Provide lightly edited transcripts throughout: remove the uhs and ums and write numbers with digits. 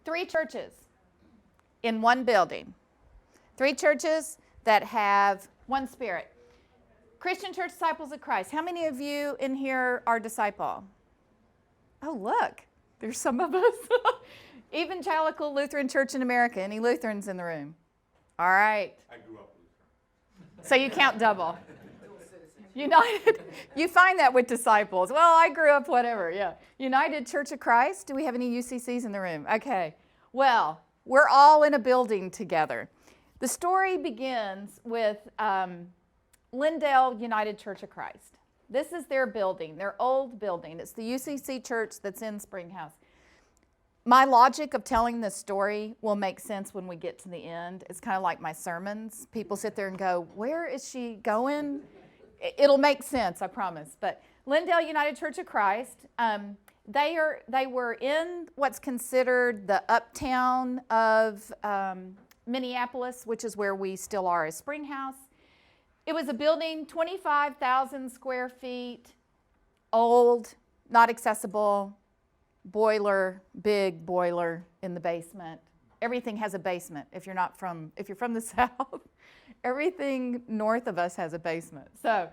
3 churches in one building. 3 churches that have one spirit. Christian Church Disciples of Christ. How many of you in here are disciple? Oh, look, there's some of us. Evangelical Lutheran Church in America. Any Lutherans in the room? All right. I grew up Lutheran. So you count double. United. You find that with disciples. Well, I grew up whatever, yeah. United Church of Christ. Do we have any UCCs in the room? Okay. Well, we're all in a building together. The story begins with Lindale United Church of Christ. This is their building, their old building. It's the UCC church that's in Springhouse. My logic of telling this story will make sense when we get to the end. It's kind of like my sermons. People sit there and go, where is she going? It'll make sense, I promise. But Lindale United Church of Christ, they were in what's considered the uptown of Minneapolis, which is where we still are as Springhouse. It was a building, 25,000 square feet, old, not accessible, boiler, big boiler in the basement. Everything has a basement. If you're from the South, everything north of us has a basement. So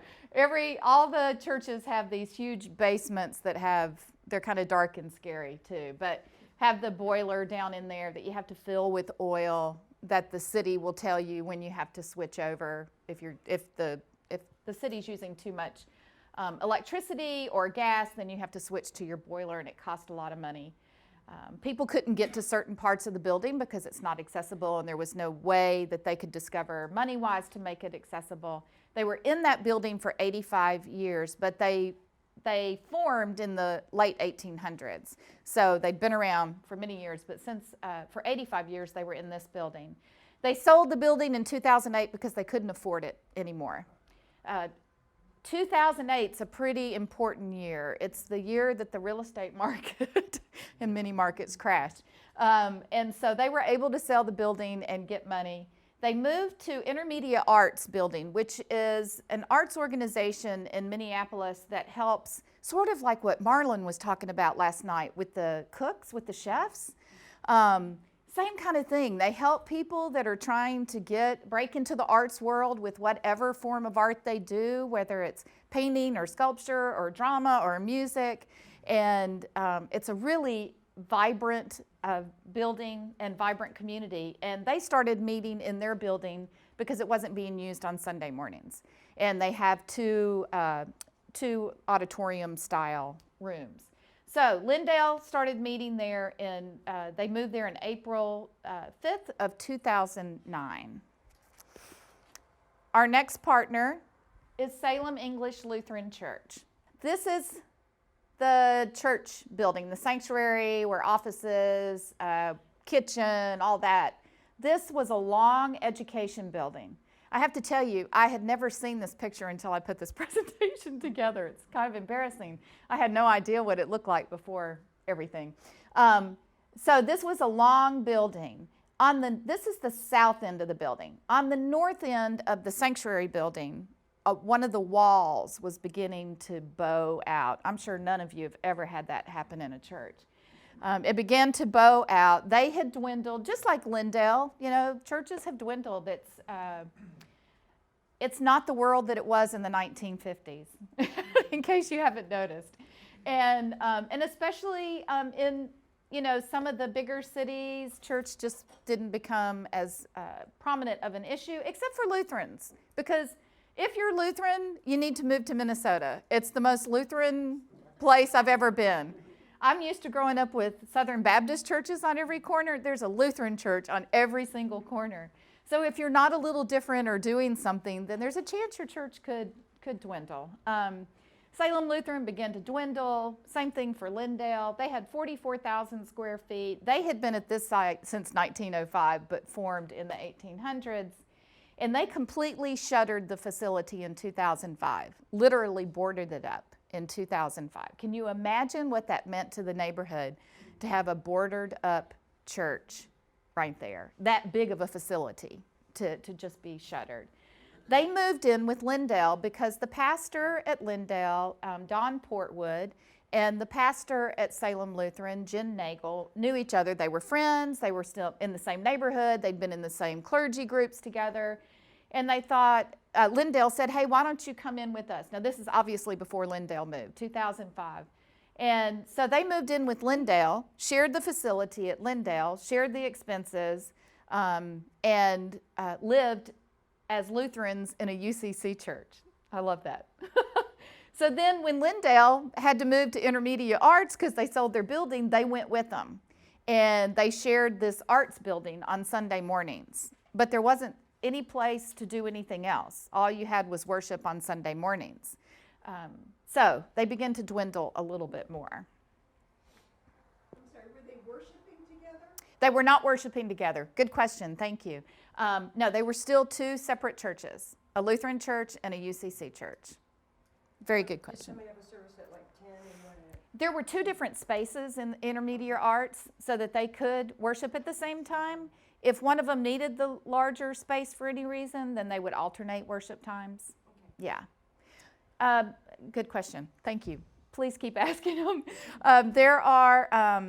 all the churches have these huge basements they're kind of dark and scary too, but have the boiler down in there that you have to fill with oil that the city will tell you when you have to switch over if the city's using too much electricity or gas, then you have to switch to your boiler, and it costs a lot of money. People couldn't get to certain parts of the building because it's not accessible, and there was no way that they could discover money-wise to make it accessible. They were in that building for 85 years, but they formed in the late 1800s. So they'd been around for many years, but for 85 years, they were in this building. They sold the building in 2008 because they couldn't afford it anymore. 2008 is a pretty important year. It's the year that the real estate market and many markets crashed. And so they were able to sell the building and get money. They moved to Intermedia Arts Building, which is an arts organization in Minneapolis that helps, sort of like what Marlon was talking about last night with the cooks, with the chefs. Same kind of thing. They help people that are trying to break into the arts world with whatever form of art they do, whether it's painting or sculpture or drama or music. And it's a really vibrant building and vibrant community. And they started meeting in their building because it wasn't being used on Sunday mornings. And they have two auditorium-style rooms. So Lindale started meeting there they moved there in April 5th of 2009. Our next partner is Salem English Lutheran Church. This is the church building, the sanctuary where offices, kitchen, all that. This was a long education building. I have to tell you, I had never seen this picture until I put this presentation together. It's kind of embarrassing. I had no idea what it looked like before everything. So this was a long building. This is the south end of the building. On the north end of the sanctuary building, one of the walls was beginning to bow out. I'm sure none of you have ever had that happen in a church. It began to bow out. They had dwindled, just like Lindale. You know, churches have dwindled. It's not the world that it was in the 1950s, in case you haven't noticed. And especially in, some of the bigger cities, church just didn't become as prominent of an issue, except for Lutherans. Because if you're Lutheran, you need to move to Minnesota. It's the most Lutheran place I've ever been. I'm used to growing up with Southern Baptist churches on every corner. There's a Lutheran church on every single corner. So if you're not a little different or doing something, then there's a chance your church could dwindle. Salem Lutheran began to dwindle. Same thing for Lindale. They had 44,000 square feet. They had been at this site since 1905, but formed in the 1800s. And they completely shuttered the facility in 2005, literally boarded it up in 2005. Can you imagine what that meant to the neighborhood to have a boarded up church right there, that big of a facility to just be shuttered? They moved in with Lindale because the pastor at Lindale, Don Portwood, and the pastor at Salem Lutheran, Jen Nagel, knew each other. They were friends. They were still in the same neighborhood. They'd been in the same clergy groups together. And they thought, Lindale said, hey, why don't you come in with us? Now, this is obviously before Lindale moved, 2005. And so they moved in with Lindale, shared the facility at Lindale, shared the expenses, and lived as Lutherans in a UCC church. I love that. So then when Lindale had to move to Intermediate Arts because they sold their building, they went with them. And they shared this arts building on Sunday mornings. But there wasn't any place to do anything else. All you had was worship on Sunday mornings. So they began to dwindle a little bit more. I'm sorry, were they worshiping together? They were not worshiping together. Good question, thank you. No, they were still two separate churches, a Lutheran church and a UCC church. Very good question. Did somebody have a service at like 10 and one at... There were two different spaces in Intermediate Arts so that they could worship at the same time. If one of them needed the larger space for any reason, then they would alternate worship times. Okay. Yeah. Good question. Thank you. Please keep asking them. There are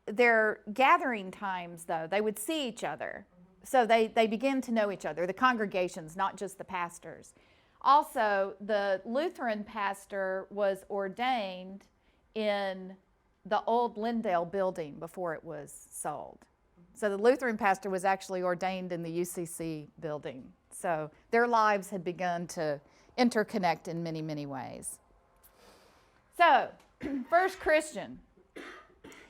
their gathering times, though. They would see each other. So they begin to know each other, the congregations, not just the pastors. Also, the Lutheran pastor was ordained in the old Lindale building before it was sold. So the Lutheran pastor was actually ordained in the UCC building. So their lives had begun to interconnect in many, many ways. So, First Christian.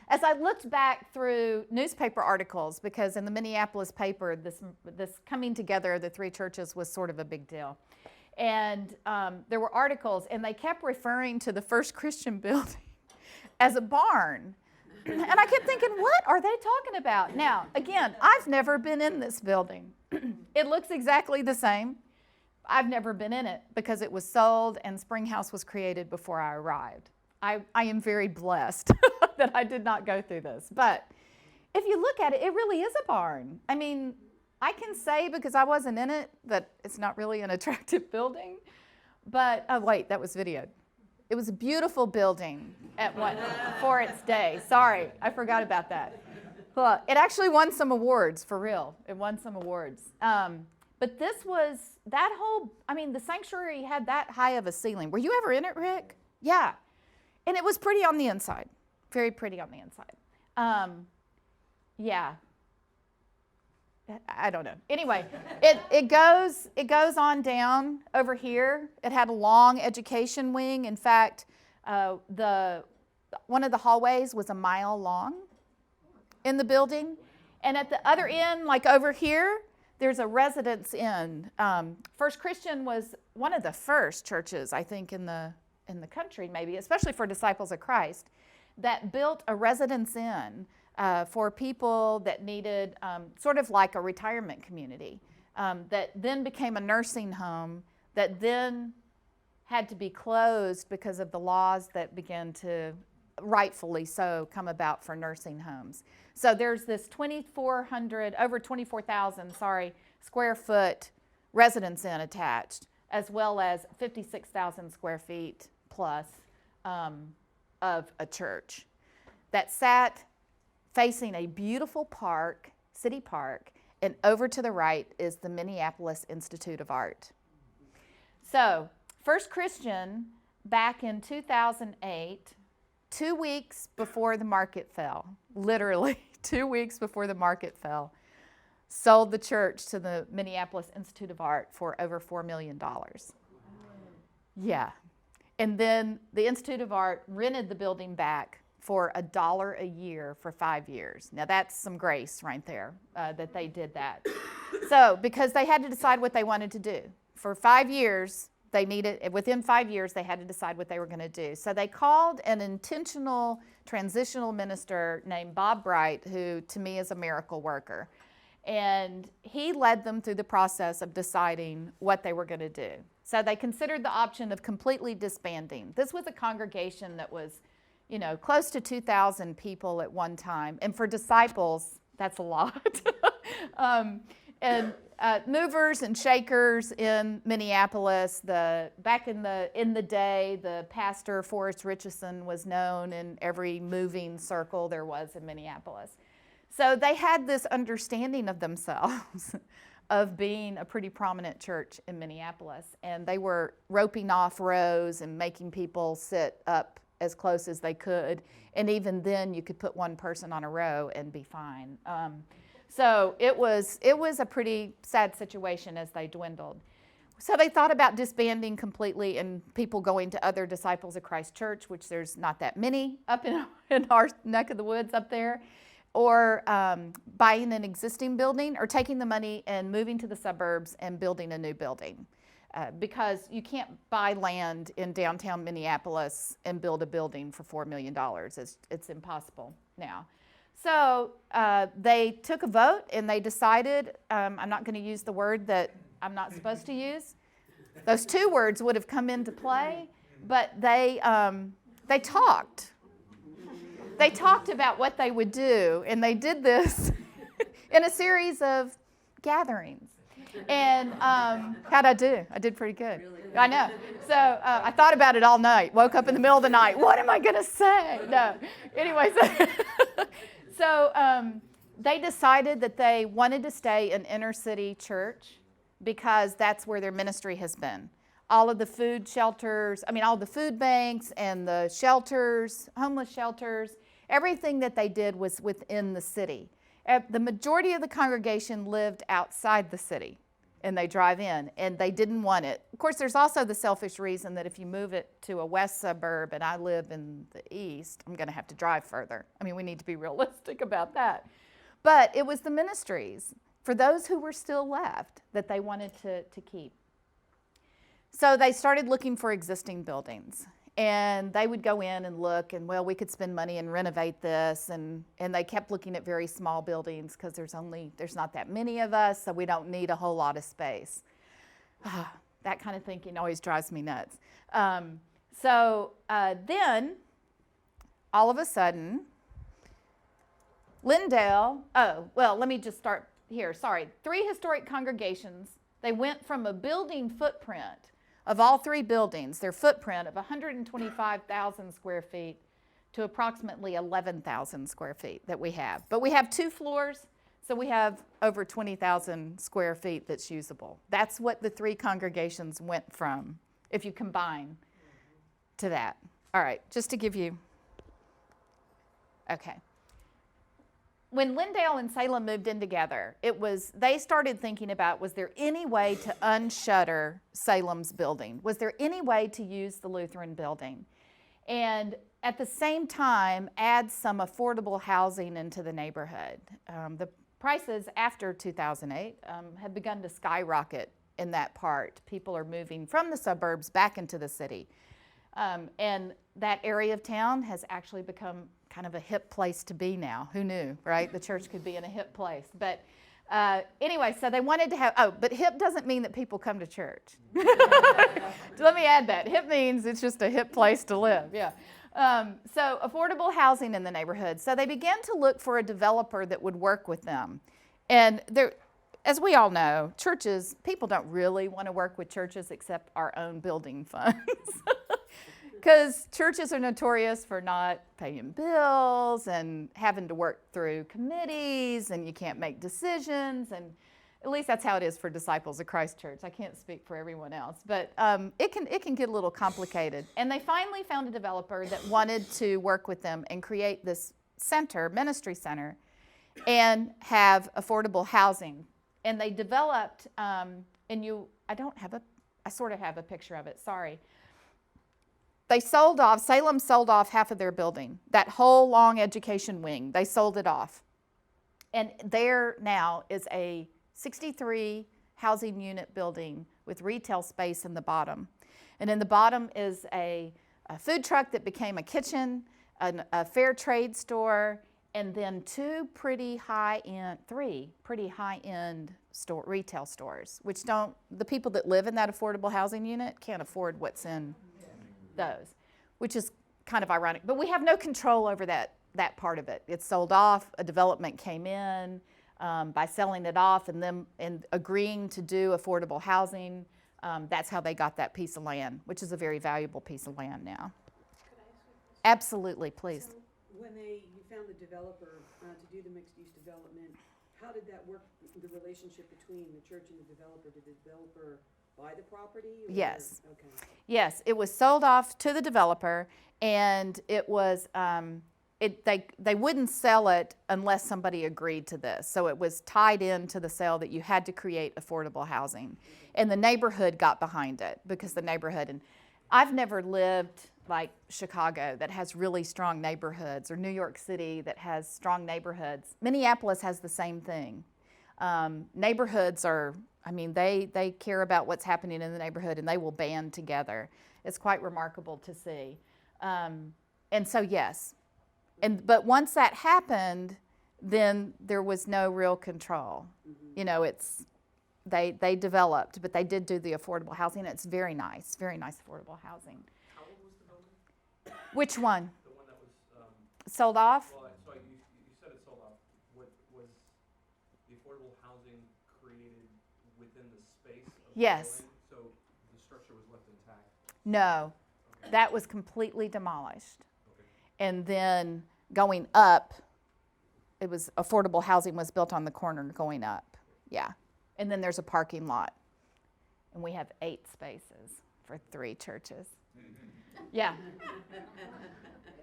As I looked back through newspaper articles, because in the Minneapolis paper, this coming together of the three churches was sort of a big deal. And there were articles, and they kept referring to the First Christian building as a barn. And I kept thinking, what are they talking about? Now, again, I've never been in this building. It looks exactly the same. I've never been in it because it was sold and Springhouse was created before I arrived. I am very blessed that I did not go through this. But if you look at it, it really is a barn. I mean, I can say because I wasn't in it that it's not really an attractive building. But, oh wait, that was videoed. It was a beautiful building for its day. Sorry, I forgot about that. Well, it actually won some awards, for real. It won some awards. But this was, the sanctuary had that high of a ceiling. Were you ever in it, Rick? Yeah. And it was pretty on the inside. Very pretty on the inside. Yeah. I don't know. Anyway, it goes on down over here. It had a long education wing. In fact, one of the hallways was a mile long in the building. And at the other end, like over here, there's a residence inn. First Christian was one of the first churches, I think, in the country, maybe, especially for Disciples of Christ, that built a residence inn for people that needed sort of like a retirement community, that then became a nursing home, that then had to be closed because of the laws that began to, rightfully so, come about for nursing homes. So there's this over 24,000, square foot residence inn attached, as well as 56,000 square feet plus of a church that sat facing a beautiful park, city park, and over to the right is the Minneapolis Institute of Art. So, First Christian, back in 2008, 2 weeks before the market fell, literally 2 weeks before the market fell, sold the church to the Minneapolis Institute of Art for over $4 million. Yeah. And then the Institute of Art rented the building back for $1 a year for 5 years. Now that's some grace right there, that they did that. So, because they had to decide what they wanted to do. For 5 years, within 5 years, they had to decide what they were going to do. So they called an intentional transitional minister named Bob Bright, who to me is a miracle worker. And he led them through the process of deciding what they were going to do. So they considered the option of completely disbanding. This was a congregation that was, close to 2,000 people at one time. And for disciples, that's a lot. And movers and shakers in Minneapolis. Back in the day, the pastor Forrest Richardson was known in every moving circle there was in Minneapolis. So they had this understanding of themselves of being a pretty prominent church in Minneapolis, and they were roping off rows and making people sit up as close as they could, and even then you could put one person on a row and be fine. So it was a pretty sad situation as they dwindled. So they thought about disbanding completely and people going to other Disciples of Christ Church, which there's not that many up in our neck of the woods up there, or buying an existing building, or taking the money and moving to the suburbs and building a new building. Because you can't buy land in downtown Minneapolis and build a building for $4 million. It's impossible now. So they took a vote and they decided, I'm not going to use the word that I'm not supposed to use. Those two words would have come into play, but they talked. They talked about what they would do, and they did this in a series of gatherings. And how'd I do? I did pretty good. Really good. I know. So I thought about it all night. Woke up in the middle of the night. What am I going to say? No. Anyways, so they decided that they wanted to stay an inner city church because that's where their ministry has been. All of the food shelters, all the food banks and the shelters, homeless shelters, everything that they did was within the city. The majority of the congregation lived outside the city, and they drive in, and they didn't want it. Of course, there's also the selfish reason that if you move it to a west suburb and I live in the east, I'm going to have to drive further. We need to be realistic about that. But it was the ministries, for those who were still left, that they wanted to keep. So they started looking for existing buildings. And they would go in and look, and we could spend money and renovate this. And they kept looking at very small buildings because there's not that many of us, so we don't need a whole lot of space. That kind of thinking always drives me nuts. Then, all of a sudden, let me just start here. Sorry. 3 historic congregations. They went from a building footprint of all 3 buildings, their footprint of 125,000 square feet to approximately 11,000 square feet that we have. But we have 2 floors, so we have over 20,000 square feet that's usable. That's what the 3 congregations went from, if you combine to that. All right, just to give you, okay. When Lindale and Salem moved in together, they started thinking about, was there any way to unshutter Salem's building? Was there any way to use the Lutheran building? And at the same time, add some affordable housing into the neighborhood. The prices after 2008 have begun to skyrocket in that part. People are moving from the suburbs back into the city. And that area of town has actually become kind of a hip place to be now. Who knew, right? The church could be in a hip place. But anyway, so they wanted to have, but hip doesn't mean that people come to church. Let me add that. Hip means it's just a hip place to live, yeah. So affordable housing in the neighborhood. So they began to look for a developer that would work with them. And as we all know, people don't really want to work with churches except our own building funds. Because churches are notorious for not paying bills and having to work through committees, and you can't make decisions. And at least that's how it is for Disciples of Christ Church. I can't speak for everyone else, but it can get a little complicated. And they finally found a developer that wanted to work with them and create this ministry center, and have affordable housing. And they developed, I sort of have a picture of it, sorry. Salem sold off half of their building, that whole long education wing, they sold it off. And there now is a 63 housing unit building with retail space in the bottom. And in the bottom is a food truck that became a kitchen, a fair trade store, and then 3 pretty high-end retail stores, which the people that live in that affordable housing unit can't afford what's in those, which is kind of ironic. But we have no control over that part of it. It's sold off, a development came in, by selling it off and agreeing to do affordable housing. That's how they got that piece of land, which is a very valuable piece of land now. Could I ask you a question? Absolutely, please. So when you found the developer to do the mixed-use development, how did that work, the relationship between the church and the developer? Did the developer buy the property? Or? Yes. Okay. Yes, it was sold off to the developer, and it was they wouldn't sell it unless somebody agreed to this. So it was tied into the sale that you had to create affordable housing, and the neighborhood got behind it because the neighborhood. And I've never lived like Chicago that has really strong neighborhoods, or New York City that has strong neighborhoods. Minneapolis has the same thing. Neighborhoods are, I mean, they care about what's happening in the neighborhood, and they will band together. It's quite remarkable to see. And so, yes. But once that happened, then there was no real control. You know, they developed, but they did do the affordable housing. It's very nice affordable housing. How old was the building? Which one? The one that was, Sold off? well, so you said it sold off. Was the affordable housing created within the space of the Yes. building? So the structure was left intact? No, Okay. that was completely demolished. Okay. And then going up, it was affordable housing was built on the corner going up. Yeah. And then there's a parking lot. And we have 8 spaces for 3 churches. Yeah.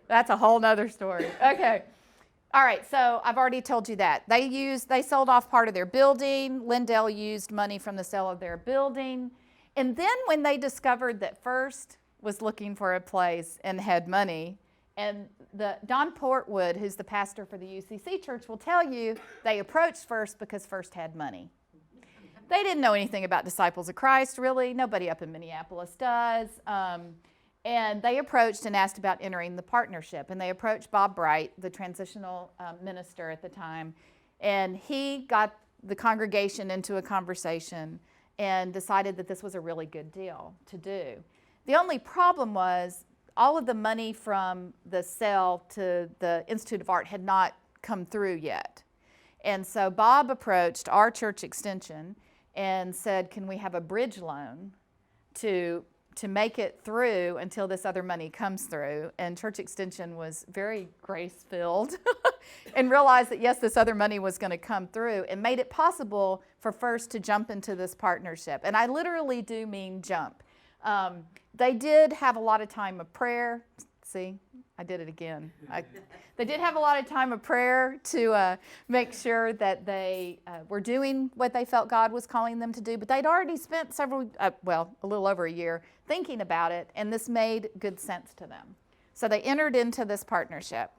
That's a whole nother story. Okay. All right, so I've already told you that. They sold off part of their building. Lindell used money from the sale of their building. And then when they discovered that First was looking for a place and had money, and Don Portwood, who's the pastor for the UCC church, will tell you they approached First because First had money. They didn't know anything about Disciples of Christ, really. Nobody up in Minneapolis does. And they approached and asked about entering the partnership. And they approached Bob Bright, the transitional minister at the time. And he got the congregation into a conversation and decided that this was a really good deal to do. The only problem was all of the money from the sale to the Institute of Art had not come through yet. And so Bob approached our church extension and said, can we have a bridge loan to make it through until this other money comes through? And church extension was very grace-filled and realized that, yes, this other money was going to come through, and made it possible for First to jump into this partnership. And I literally do mean jump. They did have a lot of time of prayer. See, I did it again. They did have a lot of time of prayer to make sure that they were doing what they felt God was calling them to do. But they'd already spent a little over a year thinking about it, and this made good sense to them. So they entered into this partnership.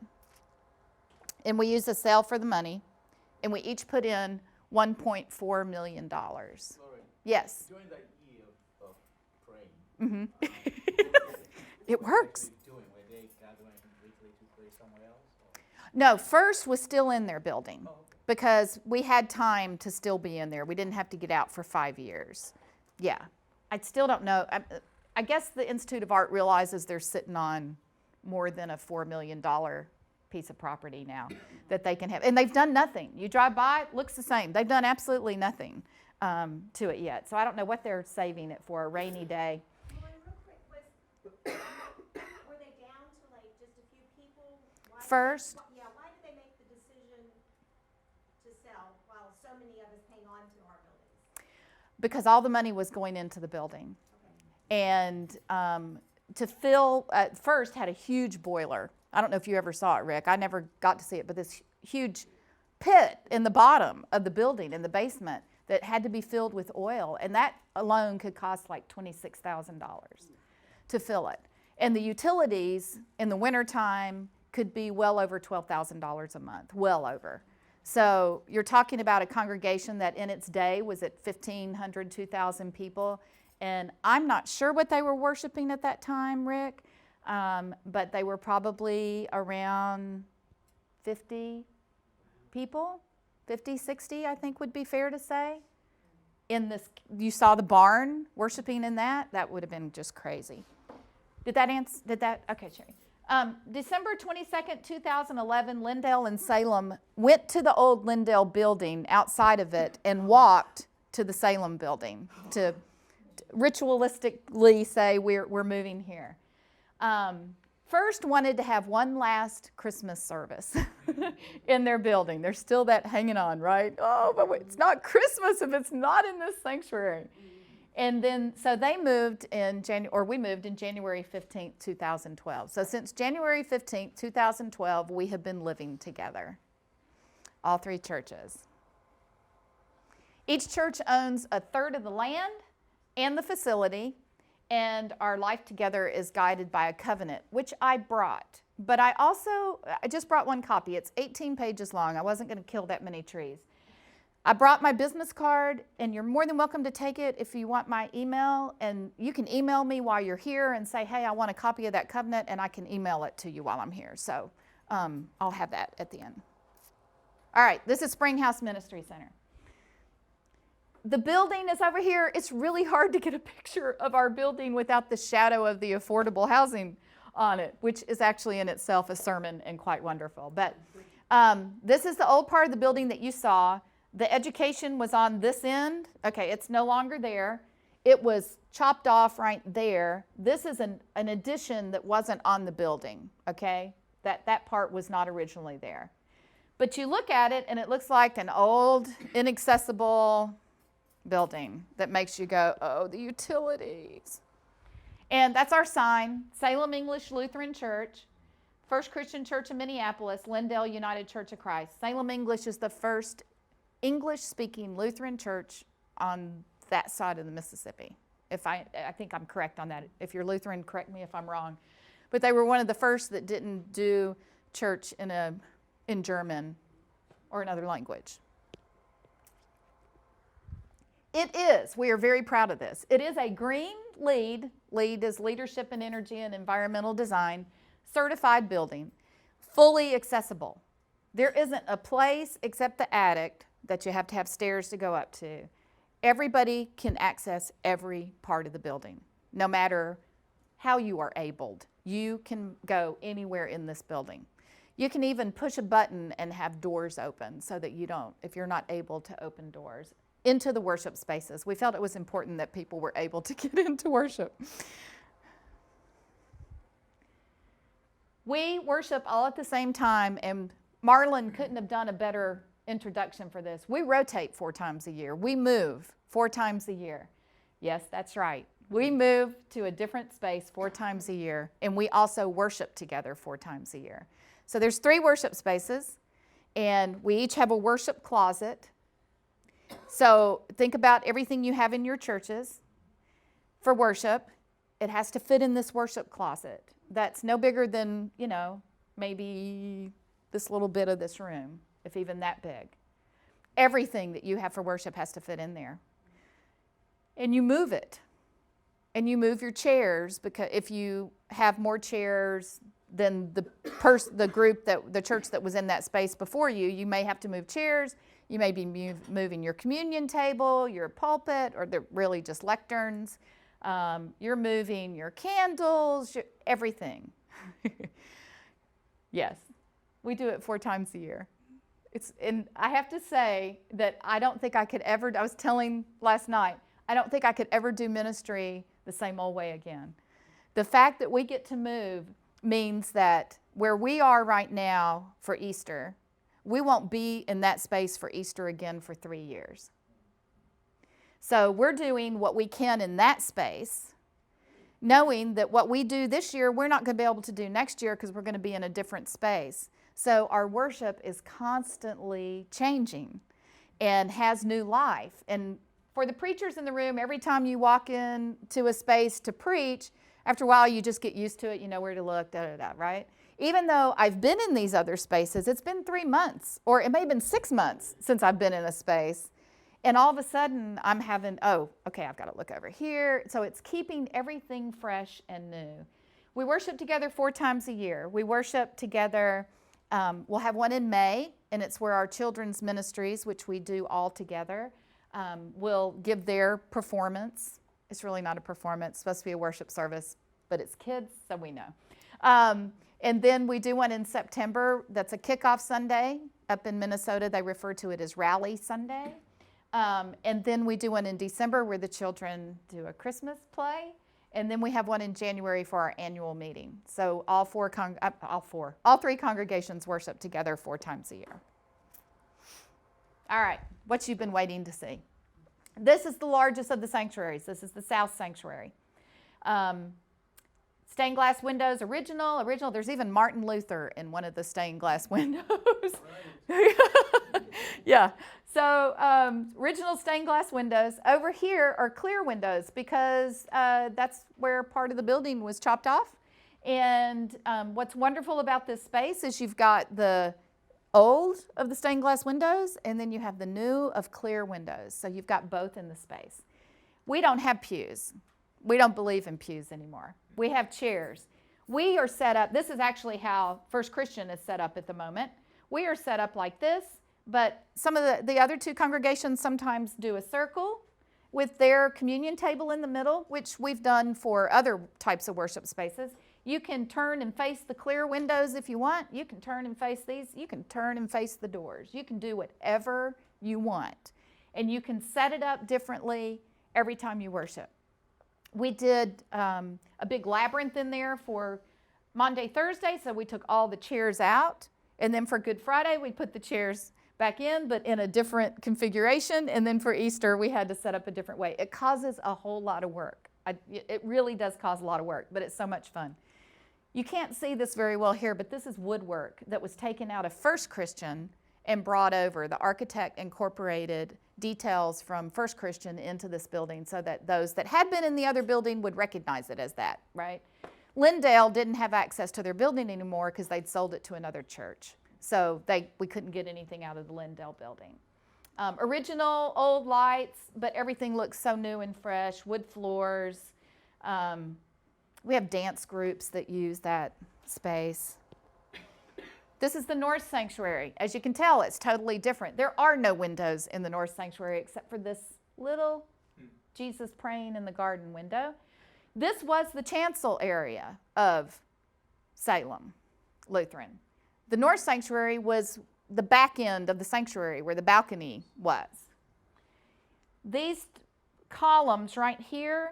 And we used the sale for the money, and we each put in $1.4 million. Lauren, Yes. during that year of praying, It works. doing? Were they gathering weekly to pray somewhere else? Or? No, First was still in their building Oh, okay. because we had time to still be in there. We didn't have to get out for 5 years. Yeah. I still don't know. I guess the Institute of Art realizes they're sitting on more than a $4 million piece of property now that they can have. And they've done nothing. You drive by, it looks the same. They've done absolutely nothing to it yet. So I don't know what they're saving it for, a rainy day. Lauren, real quick, were they down to like just a few people? First, Why did they make the decision to sell while so many of us hang on to our buildings? because all the money was going into the building. And to fill, at first had a huge boiler. I don't know if you ever saw it, Rick. I never got to see it, but this huge pit in the bottom of the building, in the basement, that had to be filled with oil. And that alone could cost like $26,000 to fill it. And the utilities in the wintertime could be well over $12,000 a month, well over. So you're talking about a congregation that in its day was at 1,500, 2,000 people. And I'm not sure what they were worshiping at that time, Rick, but they were probably around 50 people, 50, 60, I think would be fair to say. In this, you saw the barn worshiping in that? That would have been just crazy. Did that answer, okay, Sherry. December 22nd, 2011, Lindale and Salem went to the old Lindale building outside of it and walked to the Salem building to ritualistically say we're moving here. First wanted to have one last Christmas service in their building. There's still that hanging on, right? Oh, but it's not Christmas if it's not in this sanctuary. And then, so they moved in we moved in January 15th, 2012. So since January 15th, 2012, we have been living together, all three churches. Each church owns a third of the land and the facility, and our life together is guided by a covenant, which I brought. But I just brought one copy. It's 18 pages long. I wasn't going to kill that many trees. I brought my business card, and you're more than welcome to take it if you want my email. And you can email me while you're here and say, hey, I want a copy of that covenant, and I can email it to you while I'm here. So I'll have that at the end. All right, this is Springhouse Ministry Center. The building is over here. It's really hard to get a picture of our building without the shadow of the affordable housing on it, which is actually in itself a sermon and quite wonderful. But this is the old part of the building that you saw. The education was on this end. Okay, it's no longer there. It was chopped off right there. This is an addition that wasn't on the building, okay? That part was not originally there. But you look at it, and it looks like an old, inaccessible building that makes you go, oh, the utilities. And that's our sign, Salem English Lutheran Church, First Christian Church in Minneapolis, Lindale United Church of Christ. Salem English is the first English-speaking Lutheran church on that side of the Mississippi. I think I'm correct on that. If you're Lutheran, correct me if I'm wrong. But they were one of the first that didn't do church in German or another language. We are very proud of this. It is a green LEED is Leadership in Energy and Environmental Design, certified building, fully accessible. There isn't a place except the attic that you have to have stairs to go up to. Everybody can access every part of the building, no matter how you are abled. You can go anywhere in this building. You can even push a button and have doors open so that if you're not able to open doors, into the worship spaces. We felt it was important that people were able to get into worship. We worship all at the same time, and Marlon couldn't have done a better introduction for this. We rotate 4 times a year. We move 4 times a year. Yes, that's right. We move to a different space 4 times a year, and we also worship together 4 times a year. So there's 3 worship spaces, and we each have a worship closet. So think about everything you have in your churches for worship. It has to fit in this worship closet. That's no bigger than, maybe this little bit of this room, if even that big. Everything that you have for worship has to fit in there. And you move it. And you move your chairs, because if you have more chairs than the church that was in that space before you, you may have to move chairs. You may be moving your communion table, your pulpit, or they're really just lecterns. You're moving your candles, everything. Yes, we do it 4 times a year. And I have to say that I don't think I could ever, I was telling last night, I don't think I could ever do ministry the same old way again. The fact that we get to move means that where we are right now for Easter, we won't be in that space for Easter again for 3 years. So we're doing what we can in that space, knowing that what we do this year, we're not going to be able to do next year because we're going to be in a different space. So our worship is constantly changing and has new life. And for the preachers in the room, every time you walk into a space to preach, after a while you just get used to it, you know where to look, right? Even though I've been in these other spaces, it's been 3 months, or it may have been 6 months since I've been in a space. And all of a sudden, I'm having, okay, I've got to look over here. So it's keeping everything fresh and new. We worship together 4 times a year. We worship together, we'll have one in May, and it's where our children's ministries, which we do all together, will give their performance. It's really not a performance. It's supposed to be a worship service, but it's kids, so we know. And then we do one in September that's a kickoff Sunday. Up in Minnesota, they refer to it as Rally Sunday. And then we do one in December where the children do a Christmas play. And then we have one in January for our annual meeting. So all three congregations worship together 4 times a year. All right, what you've been waiting to see. This is the largest of the sanctuaries. This is the South Sanctuary. Stained glass windows, original. There's even Martin Luther in one of the stained glass windows. Yeah, so original stained glass windows. Over here are clear windows because that's where part of the building was chopped off. And what's wonderful about this space is you've got the old of the stained glass windows, and then you have the new of clear windows. So you've got both in the space. We don't have pews. We don't believe in pews anymore. We have chairs. We are set up, this is actually how First Christian is set up at the moment. We are set up like this, but some of the other 2 congregations sometimes do a circle with their communion table in the middle, which we've done for other types of worship spaces. You can turn and face the clear windows if you want. You can turn and face these. You can turn and face the doors. You can do whatever you want. And you can set it up differently every time you worship. We did a big labyrinth in there for Maundy, Thursday, so we took all the chairs out. And then for Good Friday, we put the chairs back in, but in a different configuration. And then for Easter, we had to set up a different way. It causes a whole lot of work. It really does cause a lot of work, but it's so much fun. You can't see this very well here, but this is woodwork that was taken out of First Christian and brought over. The architect incorporated details from First Christian into this building so that those that had been in the other building would recognize it as that, right? Lindale didn't have access to their building anymore because they'd sold it to another church. So we couldn't get anything out of the Lindale building. Original old lights, but everything looks so new and fresh, wood floors. We have dance groups that use that space. This is the North Sanctuary. As you can tell, it's totally different. There are no windows in the North Sanctuary except for this little Jesus praying in the garden window. This was the chancel area of Salem Lutheran. The North Sanctuary was the back end of the sanctuary where the balcony was. These columns right here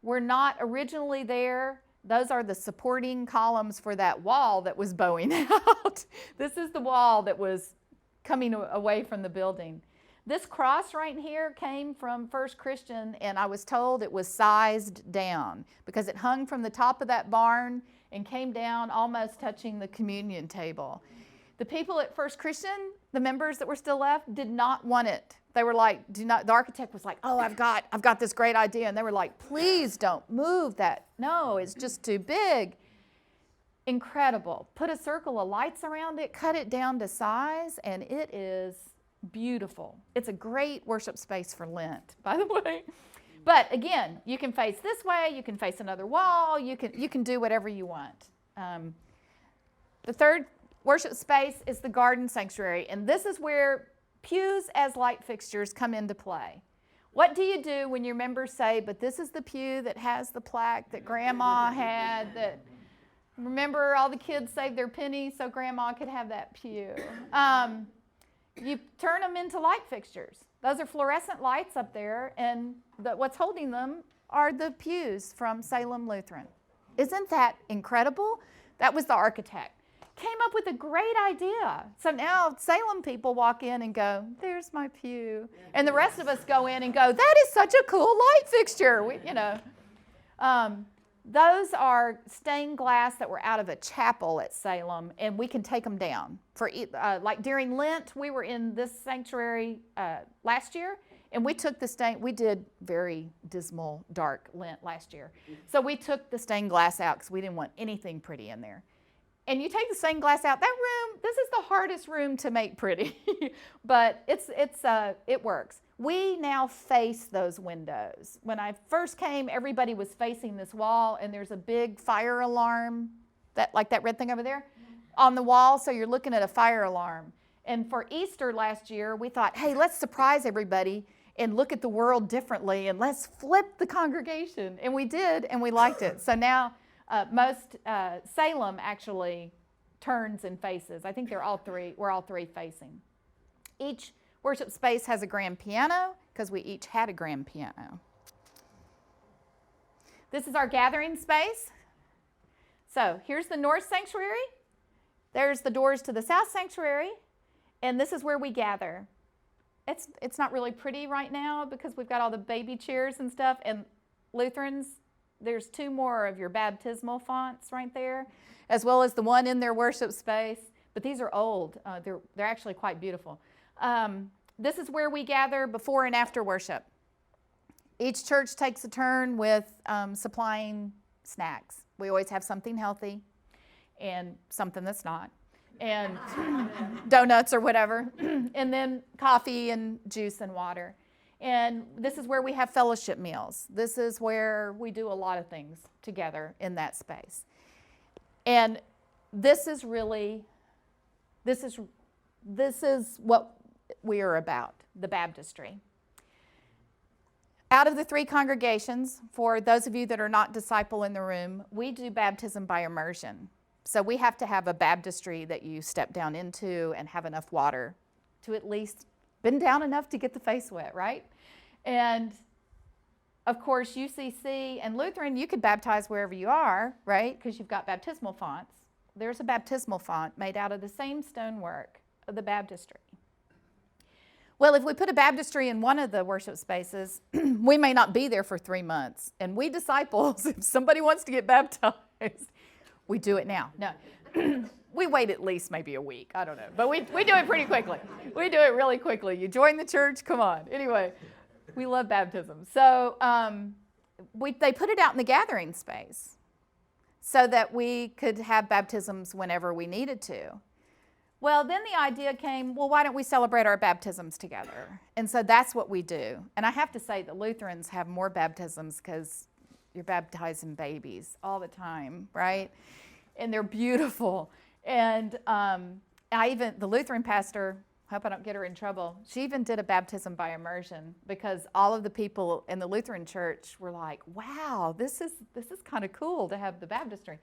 were not originally there. Those are the supporting columns for that wall that was bowing out. This is the wall that was coming away from the building. This cross right here came from First Christian, and I was told it was sized down because it hung from the top of that barn and came down almost touching the communion table. The people at First Christian, the members that were still left, did not want it. They were like, the architect was like, oh, I've got this great idea. And they were like, please don't move that. No, it's just too big. Incredible. Put a circle of lights around it, cut it down to size, and it is beautiful. It's a great worship space for Lent, by the way. But again, you can face this way, you can face another wall, you can do whatever you want. The third worship space is the garden sanctuary, and this is where pews as light fixtures come into play. What do you do when your members say, but this is the pew that has the plaque that Grandma had, that remember all the kids saved their pennies so Grandma could have that pew? You turn them into light fixtures. Those are fluorescent lights up there, and what's holding them are the pews from Salem Lutheran. Isn't that incredible? That was the architect. Came up with a great idea. So now Salem people walk in and go, there's my pew. And the rest of us go in and go, that is such a cool light fixture. Those are stained glass that were out of a chapel at Salem, and we can take them down. Like during Lent, we were in this sanctuary last year, and we took we did very dismal, dark Lent last year. So we took the stained glass out because we didn't want anything pretty in there. And you take the stained glass out, that room, this is the hardest room to make pretty, but it works. We now face those windows. When I first came, everybody was facing this wall, and there's a big fire alarm, like that red thing over there, on the wall, so you're looking at a fire alarm. And for Easter last year, we thought, hey, let's surprise everybody and look at the world differently, and let's flip the congregation. And we did, and we liked it. So now Salem actually turns and faces. I think we're all three facing. Each worship space has a grand piano because we each had a grand piano. This is our gathering space. So here's the north sanctuary. There's the doors to the south sanctuary. And this is where we gather. It's not really pretty right now because we've got all the baby chairs and stuff. And Lutherans, there's 2 more of your baptismal fonts right there, as well as the one in their worship space. But these are old. They're actually quite beautiful. This is where we gather before and after worship. Each church takes a turn with supplying snacks. We always have something healthy and something that's not, and donuts or whatever, and then coffee and juice and water. And this is where we have fellowship meals. This is where we do a lot of things together in that space. And this is what we are about, the baptistry. Out of the 3 congregations, for those of you that are not disciple in the room, we do baptism by immersion. So we have to have a baptistry that you step down into and have enough water to at least bend down enough to get the face wet, right? And of course, UCC and Lutheran, you could baptize wherever you are, right? Because you've got baptismal fonts. There's a baptismal font made out of the same stonework of the baptistry. Well, if we put a baptistry in one of the worship spaces, we may not be there for 3 months. And we disciples, if somebody wants to get baptized, we do it now. No, we wait at least maybe a week. I don't know. But we do it pretty quickly. We do it really quickly. You join the church, come on. Anyway, we love baptism. So they put it out in the gathering space so that we could have baptisms whenever we needed to. Well, then the idea came, well, why don't we celebrate our baptisms together? And so that's what we do. And I have to say the Lutherans have more baptisms because you're baptizing babies all the time, right? And they're beautiful. And the Lutheran pastor, hope I don't get her in trouble, she even did a baptism by immersion because all of the people in the Lutheran church were like, wow, this is kind of cool to have the baptistry.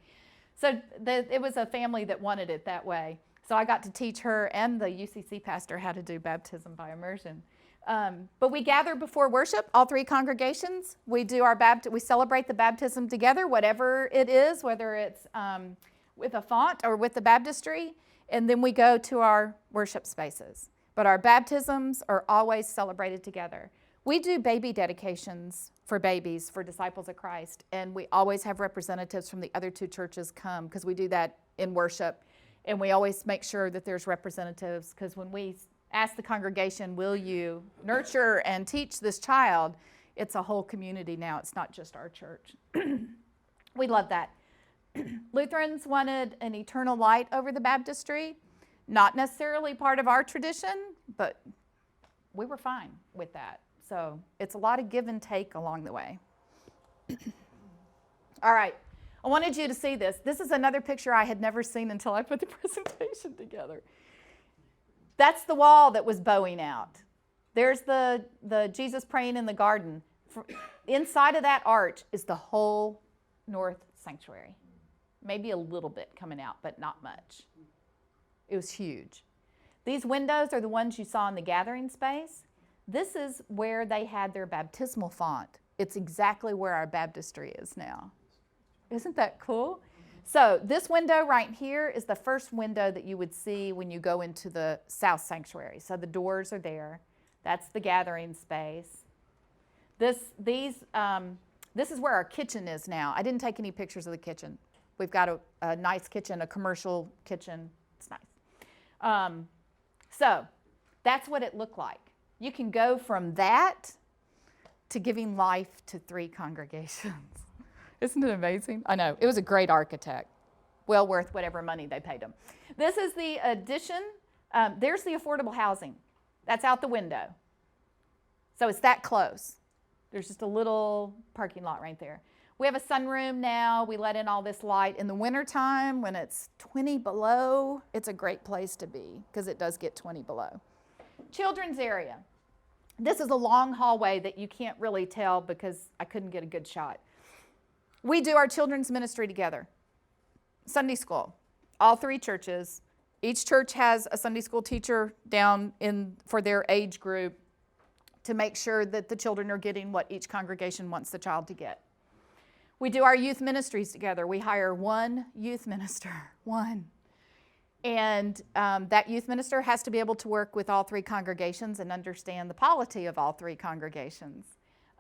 So it was a family that wanted it that way. So I got to teach her and the UCC pastor how to do baptism by immersion. But we gather before worship, all 3 congregations. We do we celebrate the baptism together, whatever it is, whether it's with a font or with the baptistry, and then we go to our worship spaces. But our baptisms are always celebrated together. We do baby dedications for babies, for disciples of Christ, and we always have representatives from the other 2 churches come because we do that in worship. And we always make sure that there's representatives because when we ask the congregation, will you nurture and teach this child, it's a whole community now. It's not just our church. We love that. Lutherans wanted an eternal light over the baptistry. Not necessarily part of our tradition, but we were fine with that. So it's a lot of give and take along the way. All right. I wanted you to see this. This is another picture I had never seen until I put the presentation together. That's the wall that was bowing out. There's the Jesus praying in the garden. Inside of that arch is the whole north sanctuary. Maybe a little bit coming out, but not much. It was huge. These windows are the ones you saw in the gathering space. This is where they had their baptismal font. It's exactly where our baptistry is now. Isn't that cool? So this window right here is the first window that you would see when you go into the south sanctuary. So the doors are there. That's the gathering space. This is where our kitchen is now. I didn't take any pictures of the kitchen. We've got a nice kitchen, a commercial kitchen. It's nice. So that's what it looked like. You can go from that to giving life to 3 congregations. Isn't it amazing? I know. It was a great architect. Well worth whatever money they paid him. This is the addition. There's the affordable housing. That's out the window. So it's that close. There's just a little parking lot right there. We have a sunroom now. We let in all this light. In the wintertime, when it's 20 below, it's a great place to be because it does get 20 below. Children's area. This is a long hallway that you can't really tell because I couldn't get a good shot. We do our children's ministry together. Sunday school, all 3 churches. Each church has a Sunday school teacher down in for their age group to make sure that the children are getting what each congregation wants the child to get. We do our youth ministries together. We hire 1 youth minister, 1. And that youth minister has to be able to work with all 3 congregations and understand the polity of all 3 congregations.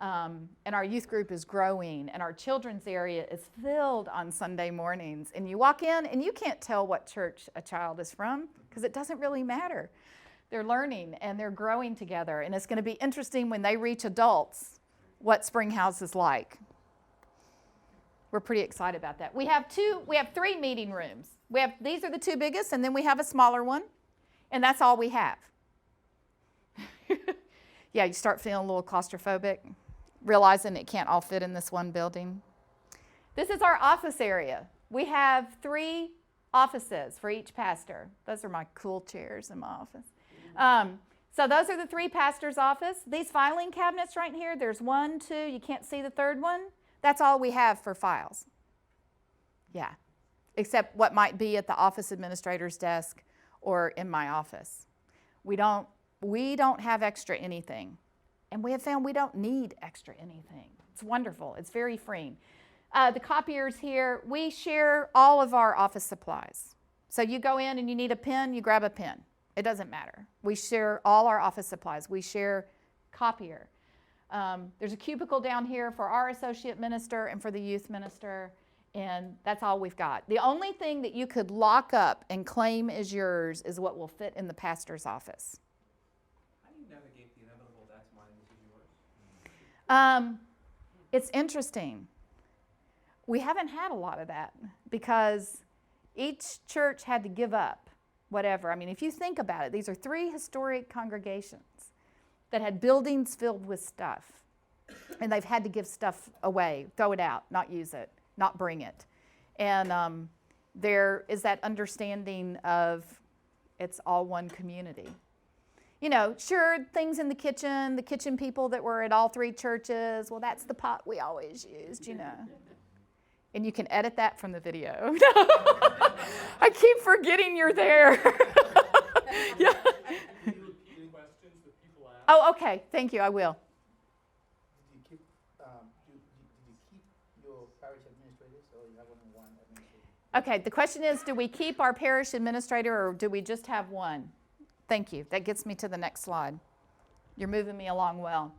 And our youth group is growing, and our children's area is filled on Sunday mornings. And you walk in, and you can't tell what church a child is from because it doesn't really matter. They're learning, and they're growing together. And it's going to be interesting when they reach adults what Springhouse is like. We're pretty excited about that. We have 3 meeting rooms. These are the 2 biggest, and then we have a smaller one, and that's all we have. Yeah, you start feeling a little claustrophobic, realizing it can't all fit in this one building. This is our office area. We have 3 offices for each pastor. Those are my cool chairs in my office. So those are the 3 pastors' office. These filing cabinets right here, there's 1, 2, you can't see the 3rd one. That's all we have for files. Yeah, except what might be at the office administrator's desk or in my office. We don't have extra anything. And we have found we don't need extra anything. It's wonderful. It's very freeing. The copiers here, we share all of our office supplies. So you go in and you need a pen, you grab a pen. It doesn't matter. We share all our office supplies. We share copier. There's a cubicle down here for our associate minister and for the youth minister, and that's all we've got. The only thing that you could lock up and claim as yours is what will fit in the pastor's office. How do you navigate the inevitable, that's mine, this is yours? It's interesting. We haven't had a lot of that because each church had to give up whatever. I mean, if you think about it, these are 3 historic congregations that had buildings filled with stuff. And they've had to give stuff away, throw it out, not use it, not bring it. And there is that understanding of it's all one community. You know, sure, things in the kitchen people that were at all 3 churches, well, that's the pot we always used, you know. And you can edit that from the video. I keep forgetting you're there. Yeah. Oh, okay. Thank you. I will. Did you keep your parish administrators, or you have only one administrator? Okay. The question is, do we keep our parish administrator, or do we just have one? Thank you. That gets me to the next slide. You're moving me along well.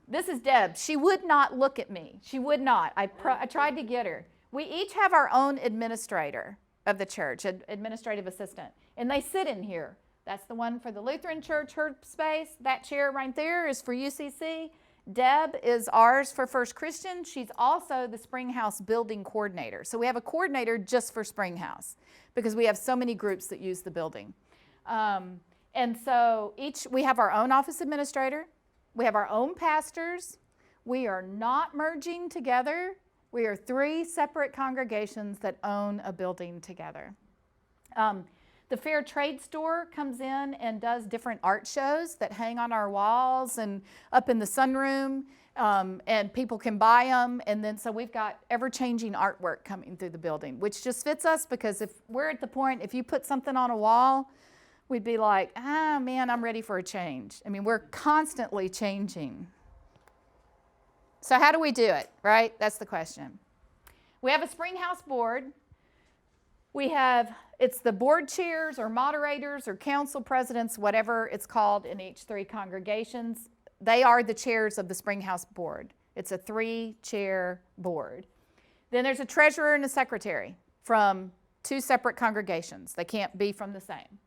This is Deb. She would not look at me. She would not. I tried to get her. We each have our own administrator of the church, an administrative assistant, and they sit in here. That's the one for the Lutheran Church, her space. That chair right there is for UCC. Deb is ours for First Christian. She's also the Springhouse building coordinator. So we have a coordinator just for Springhouse because we have so many groups that use the building. And so we have our own office administrator. We have our own pastors. We are not merging together. We are 3 separate congregations that own a building together. The Fair Trade Store comes in and does different art shows that hang on our walls and up in the sunroom, and people can buy them. And then so we've got ever-changing artwork coming through the building, which just fits us because if we're at the point, if you put something on a wall, we'd be like, man, I'm ready for a change. I mean, we're constantly changing. So how do we do it, right? That's the question. We have a Springhouse board. It's the board chairs or moderators or council presidents, whatever it's called in each 3 congregations. They are the chairs of the Springhouse board. It's a 3-chair board. Then there's a treasurer and a secretary from 2 separate congregations. They can't be from the same.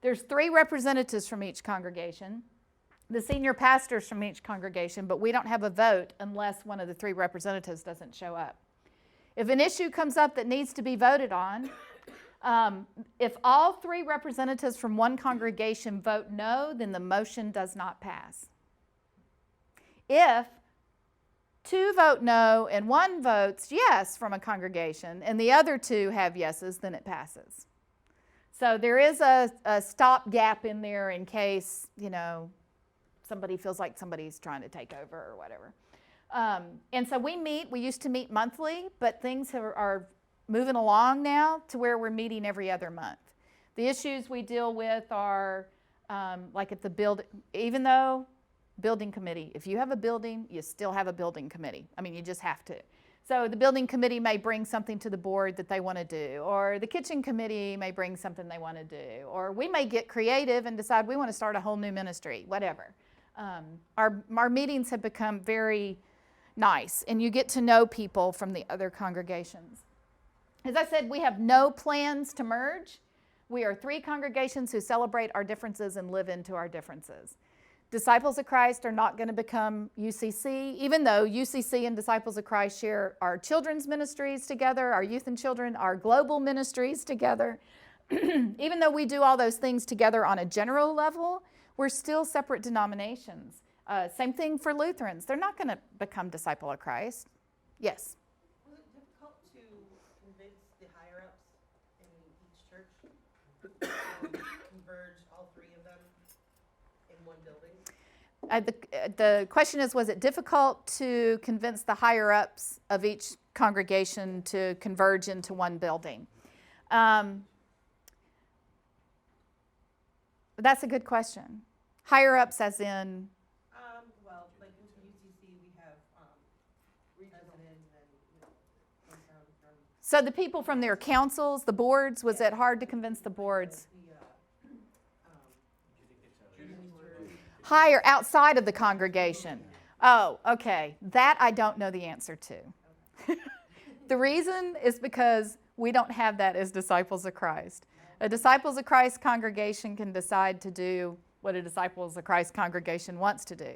There's 3 representatives from each congregation, the senior pastors from each congregation, but we don't have a vote unless one of the 3 representatives doesn't show up. If an issue comes up that needs to be voted on, if all 3 representatives from one congregation vote no, then the motion does not pass. If 2 vote no and 1 votes yes from a congregation and the other 2 have yeses, then it passes. So there is a stopgap in there in case, somebody feels like somebody's trying to take over or whatever. And so we used to meet monthly, but things are moving along now to where we're meeting every other month. The issues we deal with are like at the building, even though building committee, if you have a building, you still have a building committee. I mean, you just have to. So the building committee may bring something to the board that they want to do, or the kitchen committee may bring something they want to do, or we may get creative and decide we want to start a whole new ministry, whatever. Our meetings have become very nice, and you get to know people from the other congregations. As I said, we have no plans to merge. We are 3 congregations who celebrate our differences and live into our differences. Disciples of Christ are not going to become UCC, even though UCC and Disciples of Christ share our children's ministries together, our youth and children, our global ministries together. Even though we do all those things together on a general level, we're still separate denominations. Same thing for Lutherans. They're not going to become Disciple of Christ. Yes? Was it difficult to convince the higher-ups in each church to converge all 3 of them in one building? The question is, was it difficult to convince the higher-ups of each congregation to converge into one building? That's a good question. Higher-ups as in? Well, like in UCC, we have president and So the people from their councils, the boards, was it hard to convince the boards? Higher, outside of the congregation. Oh, okay. That I don't know the answer to. The reason is because we don't have that as Disciples of Christ. A Disciples of Christ congregation can decide to do what a Disciples of Christ congregation wants to do.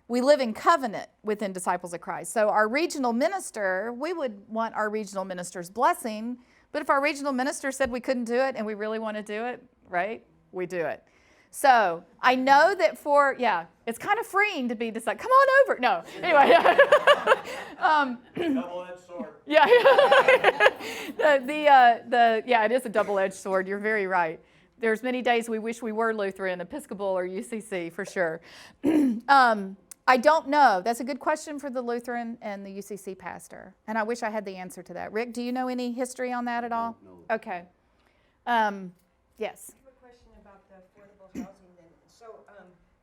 We live in covenant within Disciples of Christ. So our regional minister, we would want our regional minister's blessing, but if our regional minister said we couldn't do it and we really want to do it, right, we do it. So I know that it's kind of freeing to be decided. Come on over. No, anyway. Double-edged sword. Yeah. It is a double-edged sword. You're very right. There's many days we wish we were Lutheran, Episcopal, or UCC for sure. I don't know. That's a good question for the Lutheran and the UCC pastor, and I wish I had the answer to that. Rick, do you know any history on that at all? No. Okay. Yes. I have a question about the affordable housing then. So,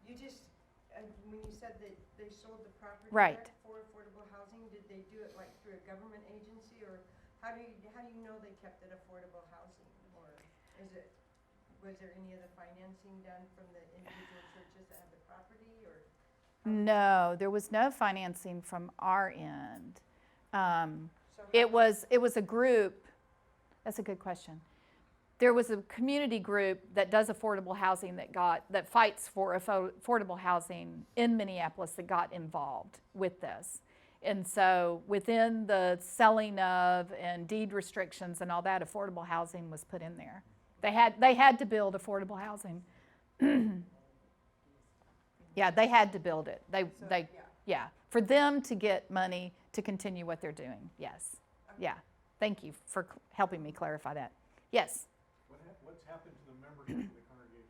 you just, when you said that they sold the property Right. there for affordable housing, did they do it like through a government agency, or how do you know they kept it affordable housing? Or was there any other financing done from the individual churches that had the property, or? No, there was no financing from our end. So It was a group. That's a good question. There was a community group that does affordable housing that fights for affordable housing in Minneapolis that got involved with this. And so within the selling of and deed restrictions and all that, affordable housing was put in there. They had to build affordable housing. Yeah, they had to build it. For them to get money to continue what they're doing. Yes. Yeah. Thank you for helping me clarify that. Yes. What's happened to the membership of the congregation?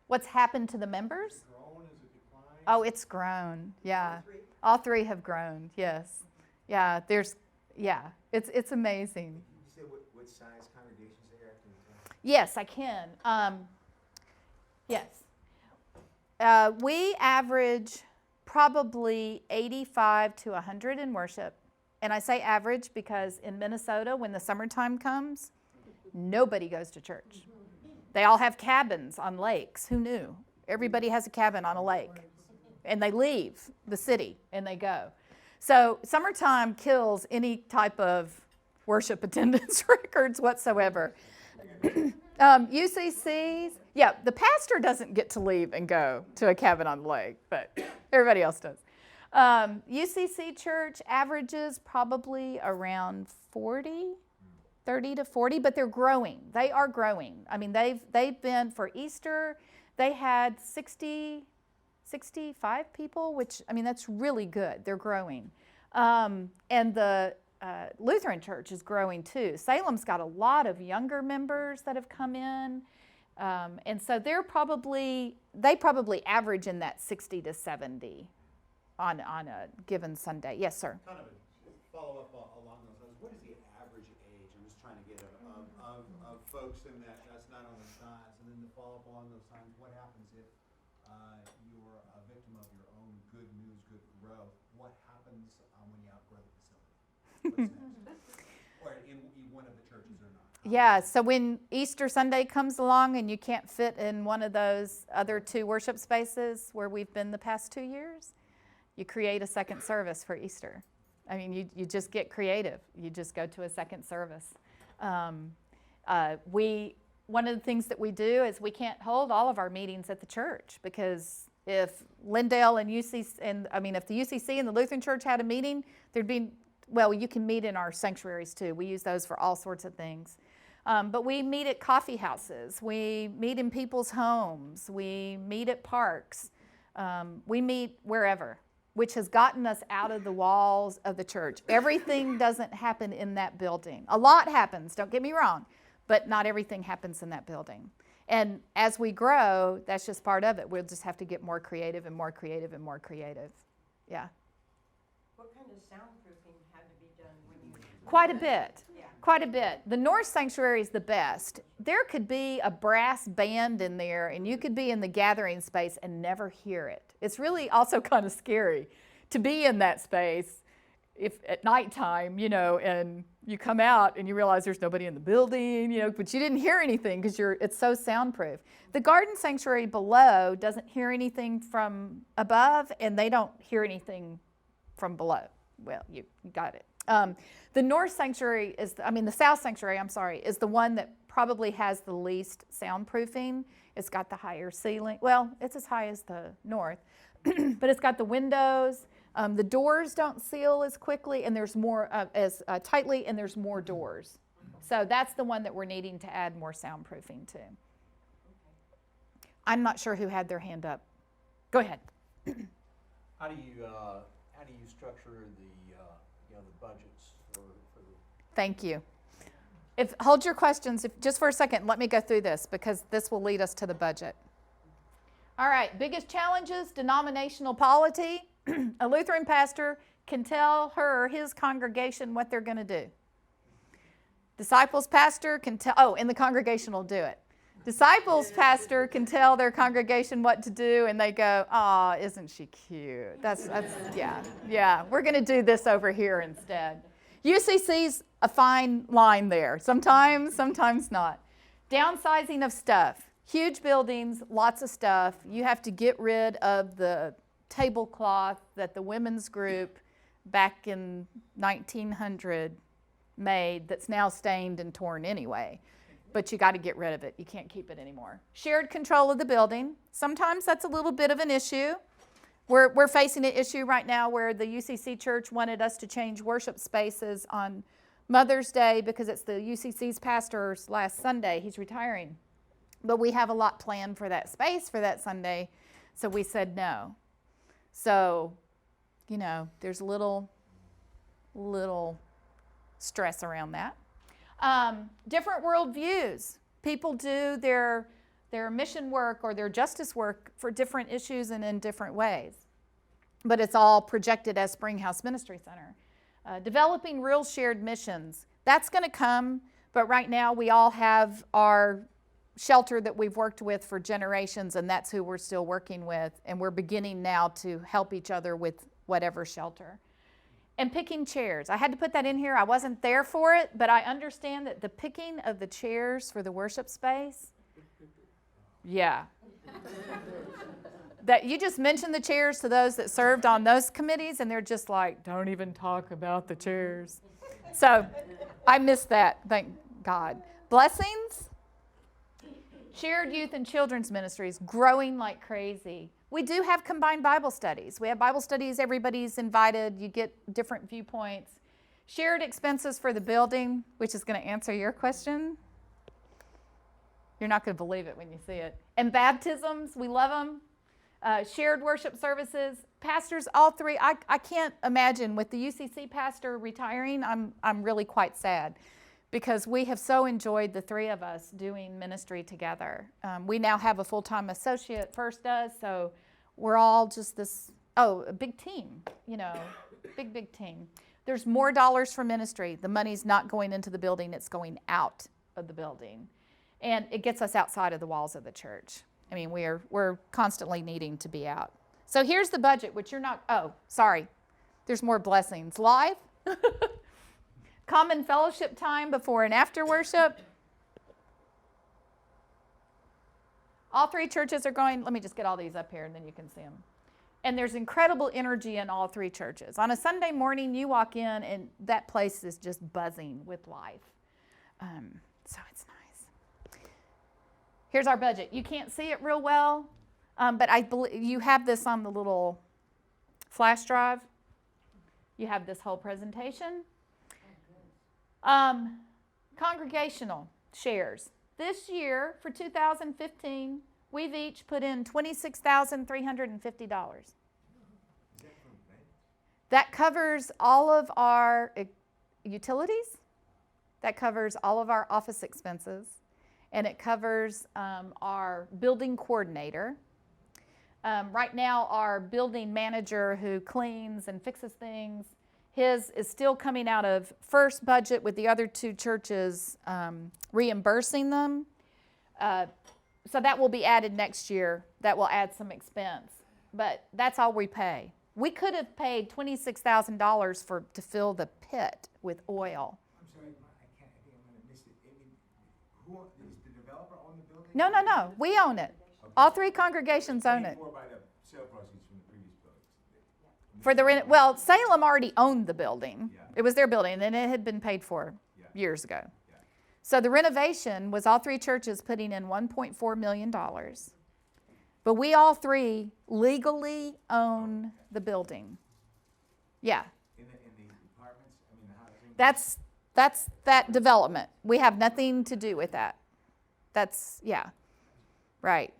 What's happened to the members? Has it grown? Has it declined? Oh, it's grown. Yeah. All 3 have grown. Yes. Yeah. It's amazing. Can you say what size congregations they are? Yes, I can. Yes. We average probably 85 to 100 in worship. And I say average because in Minnesota, when the summertime comes, nobody goes to church. They all have cabins on lakes. Who knew? Everybody has a cabin on a lake. And they leave the city and they go. So summertime kills any type of worship attendance records whatsoever. UCCs, the pastor doesn't get to leave and go to a cabin on the lake, but everybody else does. UCC church averages probably around 30 to 40, but they're growing. They are growing. I mean, they've been, for Easter, they had 65 people, which, I mean, that's really good. They're growing. And the Lutheran church is growing too. Salem's got a lot of younger members that have come in. And so they probably average in that 60 to 70 on a given Sunday. Yes, sir. Kind of a follow-up along those lines. What is the average age? I'm just trying to get of folks in that's not on the signs. And then to follow up along those signs, what happens if you're a victim of your own good news, good growth? What happens when you outgrow the facility? What's next? Or in one of the churches or not? Yeah, so when Easter Sunday comes along and you can't fit in one of those other 2 worship spaces where we've been the past 2 years, you create a second service for Easter. I mean, you just get creative. You just go to a second service. One of the things that we do is we can't hold all of our meetings at the church, because if Lindale and if the UCC and the Lutheran Church had a meeting, you can meet in our sanctuaries too. We use those for all sorts of things. But we meet at coffee houses. We meet in people's homes. We meet at parks. We meet wherever, which has gotten us out of the walls of the church. Everything doesn't happen in that building. A lot happens, don't get me wrong, but not everything happens in that building. And as we grow, that's just part of it. We'll just have to get more creative and more creative and more creative. Yeah. What kind of soundproofing had to be done when you? Quite a bit. Yeah. Quite a bit. The North Sanctuary is the best. There could be a brass band in there, and you could be in the gathering space and never hear it. It's really also kind of scary to be in that space if at nighttime, and you come out and you realize there's nobody in the building, but you didn't hear anything because it's so soundproof. The Garden Sanctuary below doesn't hear anything from above, and they don't hear anything from below. Well, you got it. The North Sanctuary the South Sanctuary, is the one that probably has the least soundproofing. It's got the higher ceiling. Well, it's as high as the North, but it's got the windows. The doors don't seal as quickly, and there's more as tightly, and there's more doors. So that's the one that we're needing to add more soundproofing to. I'm not sure who had their hand up. Go ahead. How do you structure the budgets for the? Thank you. Hold your questions just for a second. Let me go through this, because this will lead us to the budget. All right, biggest challenges: denominational polity. A Lutheran pastor can tell her or his congregation what they're going to do. Disciples pastor can tell, and the congregation will do it. Disciples pastor can tell their congregation what to do, and they go, "Oh, isn't she cute? That's yeah. We're going to do this over here instead." UCC's a fine line there. Sometimes not. Downsizing of stuff. Huge buildings, lots of stuff. You have to get rid of the tablecloth that the women's group back in 1900 made that's now stained and torn anyway. But you got to get rid of it. You can't keep it anymore. Shared control of the building. Sometimes that's a little bit of an issue. We're facing an issue right now where the UCC church wanted us to change worship spaces on Mother's Day because it's the UCC's pastor's last Sunday. He's retiring. But we have a lot planned for that space for that Sunday, so we said no. So, there's a little stress around that. Different worldviews. People do their mission work or their justice work for different issues and in different ways. But it's all projected as Springhouse Ministry Center. Developing real shared missions. That's going to come, but right now we all have our shelter that we've worked with for generations, and that's who we're still working with, and we're beginning now to help each other with whatever shelter. And picking chairs. I had to put that in here. I wasn't there for it, but I understand that the picking of the chairs for the worship space, that you just mentioned the chairs to those that served on those committees, and they're just like, don't even talk about the chairs. So I missed that, thank God. Blessings. Shared youth and children's ministries, growing like crazy. We do have combined Bible studies. We have Bible studies, everybody's invited, you get different viewpoints. Shared expenses for the building, which is going to answer your question. You're not going to believe it when you see it. And baptisms, we love them. Shared worship services, pastors, all three. I can't imagine with the UCC pastor retiring, I'm really quite sad, because we have so enjoyed the three of us doing ministry together. We now have a full-time associate, First does, so we're all just this a big team, big team. There's more dollars for ministry. The money's not going into the building, it's going out of the building. And it gets us outside of the walls of the church. I mean, we're constantly needing to be out. So here's the budget, which you're not, sorry. There's more blessings. Live, common fellowship time before and after worship. All three churches are going, let me just get all these up here and then you can see them. And there's incredible energy in all three churches. On a Sunday morning, you walk in and that place is just buzzing with life. So it's nice. Here's our budget. You can't see it real well, but I believe you have this on the little flash drive. You have this whole presentation. Congregational shares. This year, for 2015, we've each put in $26,350. That covers all of our utilities. That covers all of our office expenses. And it covers our building coordinator. Right now, our building manager who cleans and fixes things, his is still coming out of first budget with the other two churches reimbursing them. So that will be added next year. That will add some expense. But that's all we pay. We could have paid $26,000 to fill the pit with oil. I'm sorry, I think I'm gonna miss it. I mean, who, does the developer own the building? No. We own it. All three congregations own it. Paid for by the sale proceeds from the previous buildings. Well, Salem already owned the building. Yeah. It was their building, and it had been paid for Yeah. years ago. Yeah. So the renovation was all three churches putting in $1.4 million. But we all three legally own the building. Yeah, In the apartments, I mean, the housing? that's that development. We have nothing to do with that. Right.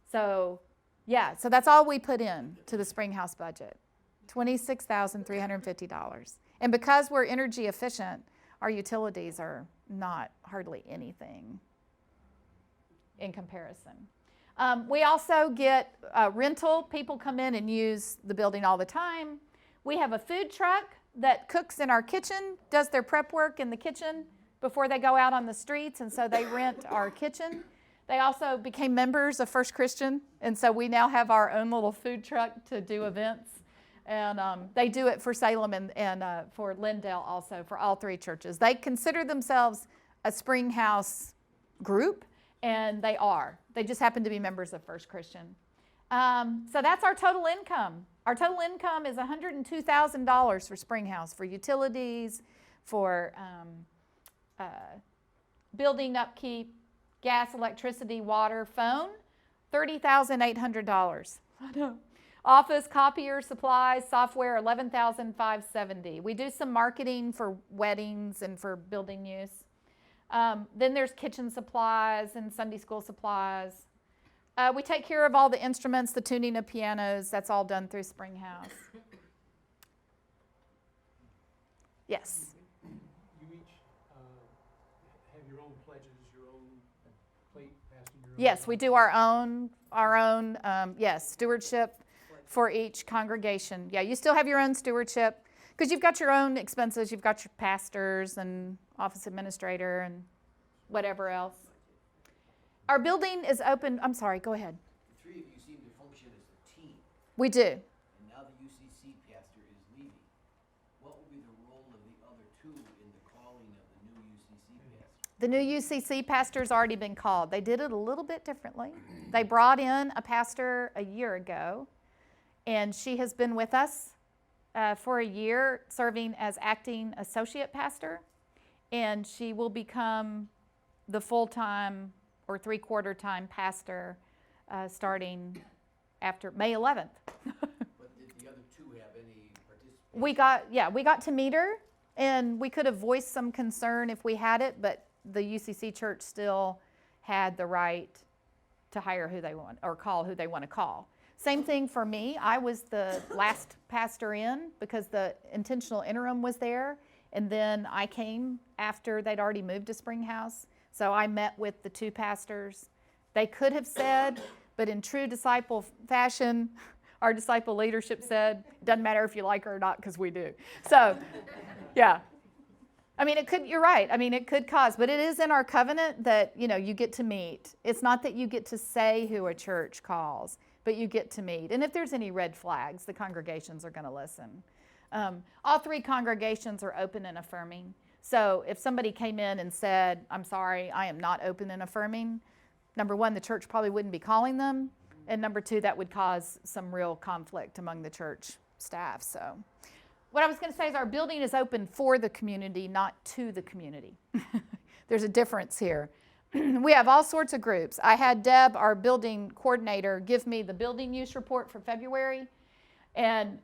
So that's all we put in to the Springhouse budget, $26,350. And because we're energy efficient, our utilities are not hardly anything in comparison. We also get rental. People come in and use the building all the time. We have a food truck that cooks in our kitchen, does their prep work in the kitchen before they go out on the streets, and so they rent our kitchen. They also became members of First Christian, and so we now have our own little food truck to do events. And they do it for Salem and for Lindale also, for all three churches. They consider themselves a Springhouse group, and they are. They just happen to be members of First Christian. So that's our total income. Our total income is $102,000 for Springhouse, for utilities, for building upkeep, gas, electricity, water, phone, $30,800. I know. Office, copier, supplies, software, $11,570. We do some marketing for weddings and for building use. Then there's kitchen supplies and Sunday school supplies. We take care of all the instruments, the tuning of pianos. That's all done through Springhouse. Yes. You each have your own pledges, your own plate, passing your own. Yes, we do our own stewardship for each congregation. Yeah, you still have your own stewardship because you've got your own expenses. You've got your pastors and office administrator and whatever else. Our building is open. I'm sorry, go ahead. The three of you seem to function as a team, We do. and now the UCC pastor is leaving. What will be the role of the other two in the calling of the new UCC pastor? The new UCC pastor's already been called. They did it a little bit differently. They brought in a pastor a year ago, and she has been with us for a year serving as acting associate pastor, and she will become the full-time or three-quarter time pastor starting after May 11th. But did the other two have any participation? We got to meet her, and we could have voiced some concern if we had it, but the UCC church still had the right to hire who they want or call who they want to call. Same thing for me. I was the last pastor in because the intentional interim was there, and then I came after they'd already moved to Springhouse. So I met with the two pastors. They could have said, but in true disciple fashion, our disciple leadership said. Doesn't matter if you like her or not, because we do. So, yeah. I mean, you're right. I mean, it could cause, but it is in our covenant that, you get to meet. It's not that you get to say who a church calls, but you get to meet. And if there's any red flags, the congregations are going to listen. All 3 congregations are open and affirming. So if somebody came in and said, I'm sorry, I am not open and affirming, number 1, the church probably wouldn't be calling them. And number 2, that would cause some real conflict among the church staff. So what I was going to say is our building is open for the community, not to the community. There's a difference here. We have all sorts of groups. I had Deb, our building coordinator, give me the building use report for February. And,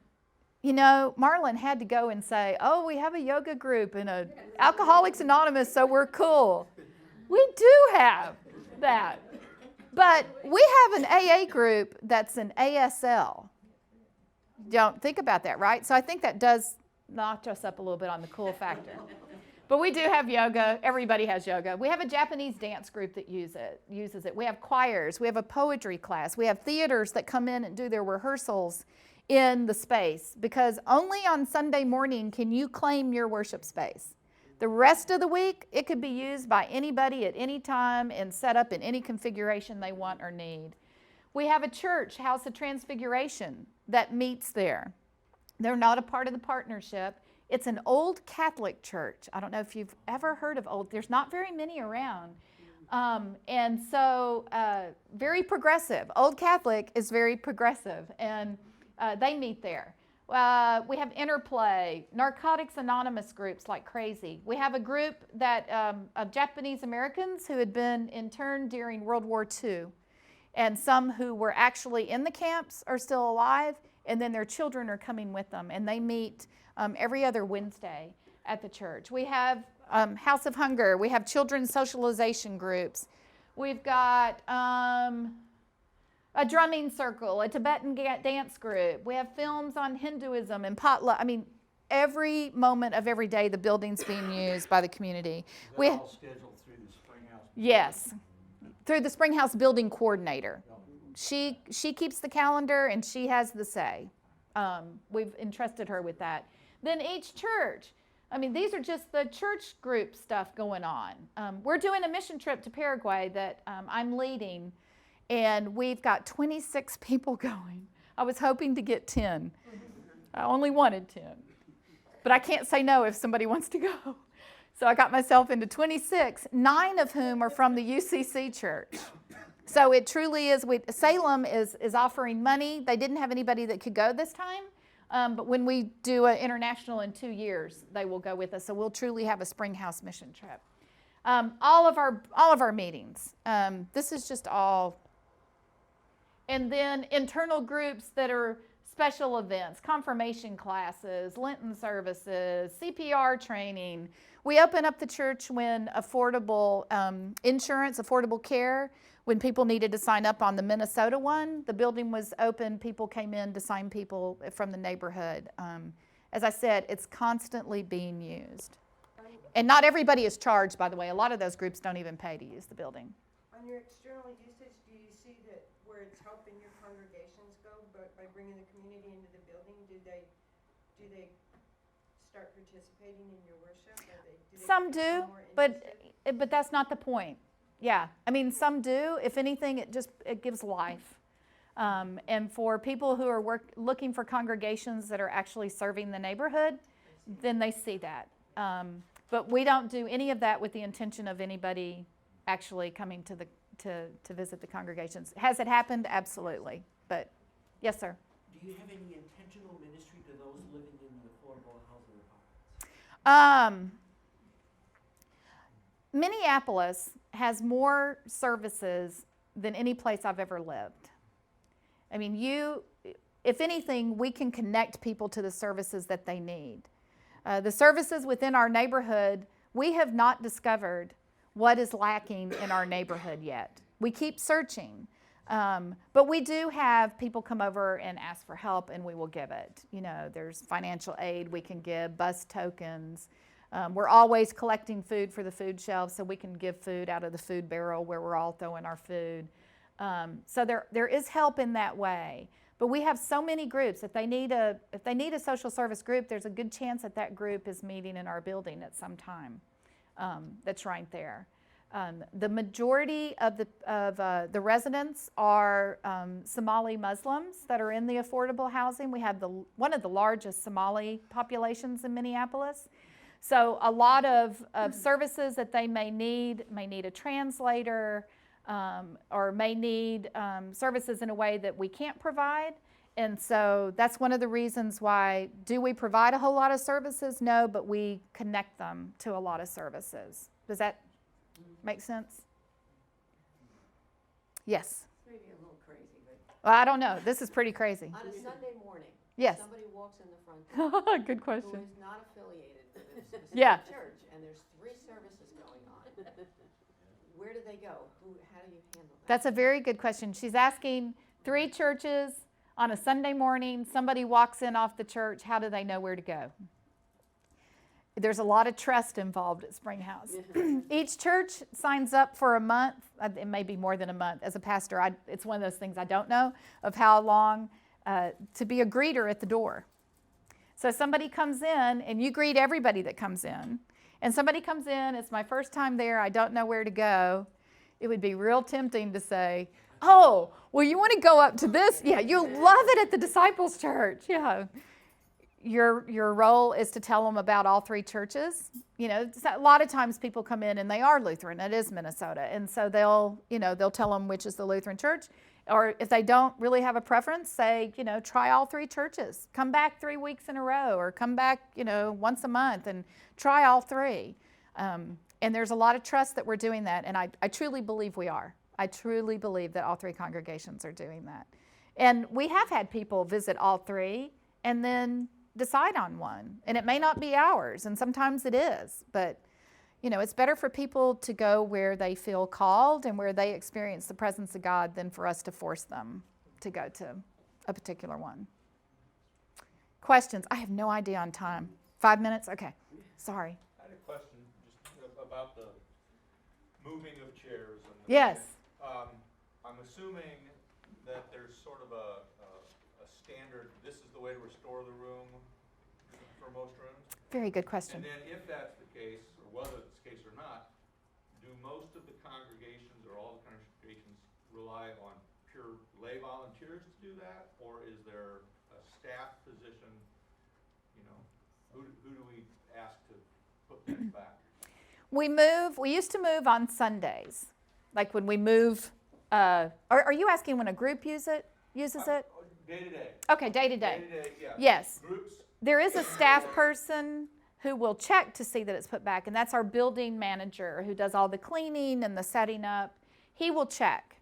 Marlon had to go and say, oh, we have a yoga group and a Alcoholics Anonymous, so we're cool. We do have that. But we have an AA group that's an ASL. Don't think about that, right? So I think that does knock us up a little bit on the cool factor. But we do have yoga. Everybody has yoga. We have a Japanese dance group that uses it. We have choirs. We have a poetry class. We have theaters that come in and do their rehearsals in the space, because only on Sunday morning can you claim your worship space. The rest of the week, it could be used by anybody at any time and set up in any configuration they want or need. We have a church, House of Transfiguration, that meets there. They're not a part of the partnership. It's an old Catholic church. I don't know if you've ever heard of there's not very many around. And so very progressive. Old Catholic is very progressive, and they meet there. We have Interplay, Narcotics Anonymous groups like crazy. We have a group of Japanese Americans who had been interned during World War II. And some who were actually in the camps are still alive, and then their children are coming with them. And they meet every other Wednesday at the church. We have House of Hunger. We have children's socialization groups. We've got a drumming circle, a Tibetan dance group. We have films on Hinduism and potluck. I mean, every moment of every day, the building's being used by the community. Is that all scheduled through the Springhouse? Yes. Through the Springhouse building coordinator. She keeps the calendar and she has the say. We've entrusted her with that. Then each church, these are just the church group stuff going on. We're doing a mission trip to Paraguay that I'm leading, and we've got 26 people going. I was hoping to get 10. I only wanted 10. But I can't say no if somebody wants to go. So I got myself into 26, 9 of whom are from the UCC church. So it truly is, Salem is offering money. They didn't have anybody that could go this time, but when we do an international in 2 years, they will go with us. So we'll truly have a Springhouse mission trip. All of our meetings, this is just all. And then internal groups that are special events, confirmation classes, Lenten services, CPR training. We open up the church when affordable insurance, affordable care, when people needed to sign up on the Minnesota one. The building was open. People came in to sign people from the neighborhood. As I said, it's constantly being used. And not everybody is charged, by the way. A lot of those groups don't even pay to use the building. On your external usage, do you see that where it's helping your congregations go, but by bringing the community into the building, do they start participating in your worship? Some do, but that's not the point. Yeah, some do. If anything, it gives life. And for people who are looking for congregations that are actually serving the neighborhood, then they see that. But we don't do any of that with the intention of anybody actually coming to visit the congregations. Has it happened? Absolutely. But yes, sir. Do you have any intentional ministry to those living in the affordable housing apartments? Minneapolis has more services than any place I've ever lived. If anything, we can connect people to the services that they need. The services within our neighborhood, we have not discovered what is lacking in our neighborhood yet. We keep searching. But we do have people come over and ask for help, and we will give it. There's financial aid we can give, bus tokens. We're always collecting food for the food shelves, so we can give food out of the food barrel where we're all throwing our food. So there is help in that way. But we have so many groups. If they need a social service group, there's a good chance that that group is meeting in our building at some time. That's right there. The majority of the residents are Somali Muslims that are in the affordable housing. We have one of the largest Somali populations in Minneapolis. So a lot of services that they may need a translator, or may need services in a way that we can't provide. And so that's one of the reasons why, do we provide a whole lot of services? No, but we connect them to a lot of services. Does that make sense? Yes? Maybe a little crazy, but Well, I don't know. This is pretty crazy. on a Sunday morning, Yes. somebody walks in the front door Good who question. is not affiliated with a specific Yeah. church, and there's 3 services going on. Where do they go? How do you handle that? That's a very good question. She's asking 3 churches on a Sunday morning. Somebody walks in off the church. How do they know where to go? There's a lot of trust involved at Springhouse. Each church signs up for a month. It may be more than a month. As a pastor, it's one of those things I don't know of how long to be a greeter at the door. So somebody comes in, and you greet everybody that comes in. And somebody comes in, it's my first time there, I don't know where to go. It would be real tempting to say, oh, well, you want to go up to this? Yeah, you'll love it at the Disciples Church. Yeah. Your role is to tell them about all 3 churches. You know, a lot of times people come in and they are Lutheran. It is Minnesota. And so they'll tell them which is the Lutheran church. Or if they don't really have a preference, say, try all 3 churches. Come back 3 weeks in a row, or come back, once a month and try all 3. And there's a lot of trust that we're doing that. And I truly believe we are. I truly believe that all 3 congregations are doing that. And we have had people visit all 3 and then decide on one. And it may not be ours, and sometimes it is. But, it's better for people to go where they feel called and where they experience the presence of God than for us to force them to go to a particular one. Questions? I have no idea on time. 5 minutes? Okay. Sorry. I had a question just about the moving of chairs. And Yes. I'm assuming that there's sort of a standard, this is the way to restore the room for most rooms. Very good question. And then if that's the case, or whether it's the case or not, do most of the congregations or all the congregations rely on pure lay volunteers to do that? Or is there a staff position, who do we ask to put things back? We used to move on Sundays. Like when we move, are you asking when a group uses it? Day to day. Okay, day to day. Day to day, yeah. Yes. Groups. There is a staff person who will check to see that it's put back, and that's our building manager who does all the cleaning and the setting up. He will check.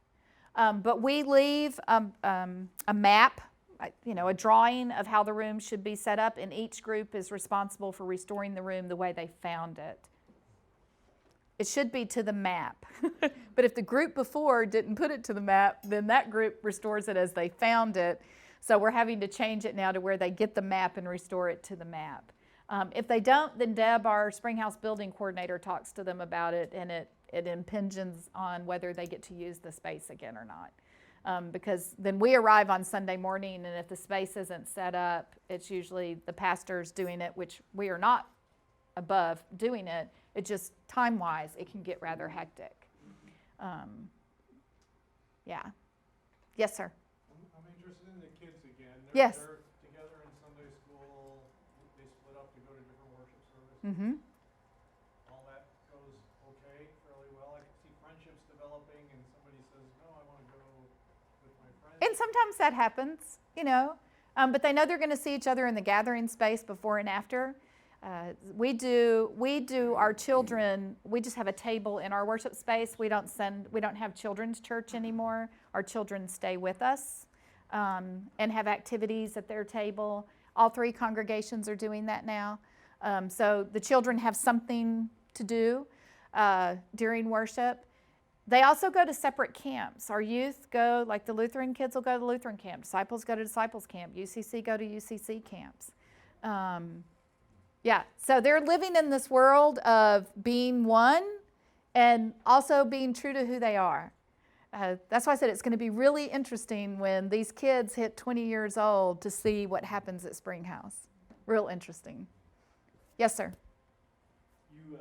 But we leave a map, a drawing of how the room should be set up, and each group is responsible for restoring the room the way they found it. It should be to the map. But if the group before didn't put it to the map, then that group restores it as they found it. So we're having to change it now to where they get the map and restore it to the map. If they don't, then Deb, our Springhouse building coordinator, talks to them about it, and it impinges on whether they get to use the space again or not. Because then we arrive on Sunday morning, and if the space isn't set up, it's usually the pastors doing it, which we are not above doing it. It just, time-wise, it can get rather hectic. Yeah. Yes, sir. I'm interested in the kids again. Yes. They're together in Sunday school. They split up to go to different worship services. Mm-hmm. All that goes okay, fairly well. I can see friendships developing, and somebody says, "No, I want to go with my friends." And sometimes that happens, but they know they're going to see each other in the gathering space before and after. We do our children, we just have a table in our worship space. We don't have children's church anymore. Our children stay with us and have activities at their table. All 3 congregations are doing that now. So the children have something to do during worship. They also go to separate camps. Our youth go, like the Lutheran kids will go to Lutheran camp. Disciples go to Disciples camp. UCC go to UCC camps. Yeah, so they're living in this world of being one and also being true to who they are. That's why I said it's going to be really interesting when these kids hit 20 years old to see what happens at Springhouse. Real interesting. Yes, sir. You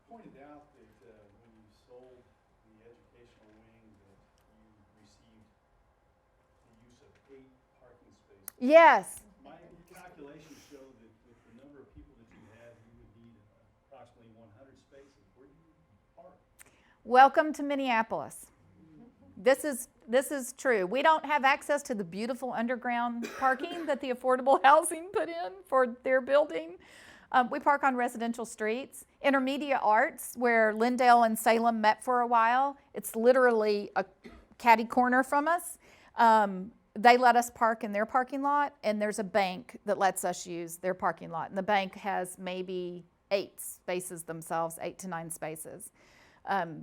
pointed out that when you sold the educational wing that you received the use of 8 parking spaces. Yes. My calculations show that with the number of people that you have, you would need approximately 100 spaces. Where do you park? Welcome to Minneapolis. This is true. We don't have access to the beautiful underground parking that the affordable housing put in for their building. We park on residential streets. Intermedia Arts, where Lindale and Salem met for a while, it's literally a catty corner from us. They let us park in their parking lot, and there's a bank that lets us use their parking lot. And the bank has maybe 8 spaces themselves, 8 to 9 spaces.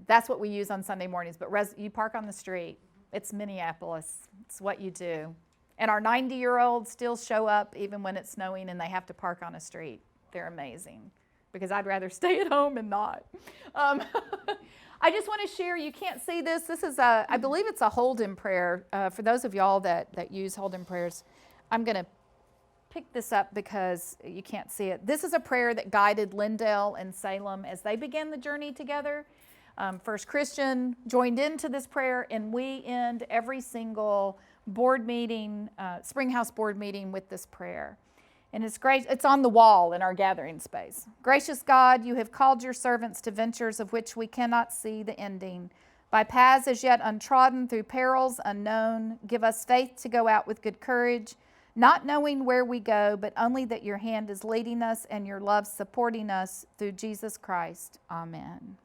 That's what we use on Sunday mornings, but you park on the street. It's Minneapolis. It's what you do. And our 90-year-olds still show up even when it's snowing and they have to park on a street. They're amazing because I'd rather stay at home and not. I just want to share, you can't see this. This is, I believe it's a hold-in prayer. For those of y'all that use hold-in prayers, I'm going to pick this up because you can't see it. This is a prayer that guided Lindale and Salem as they began the journey together. First Christian joined into this prayer, and we end every single board meeting, Springhouse board meeting with this prayer. And it's great. It's on the wall in our gathering space. Gracious God, you have called your servants to ventures of which we cannot see the ending. By paths as yet untrodden, through perils unknown, give us faith to go out with good courage, not knowing where we go, but only that your hand is leading us and your love supporting us through Jesus Christ. Amen.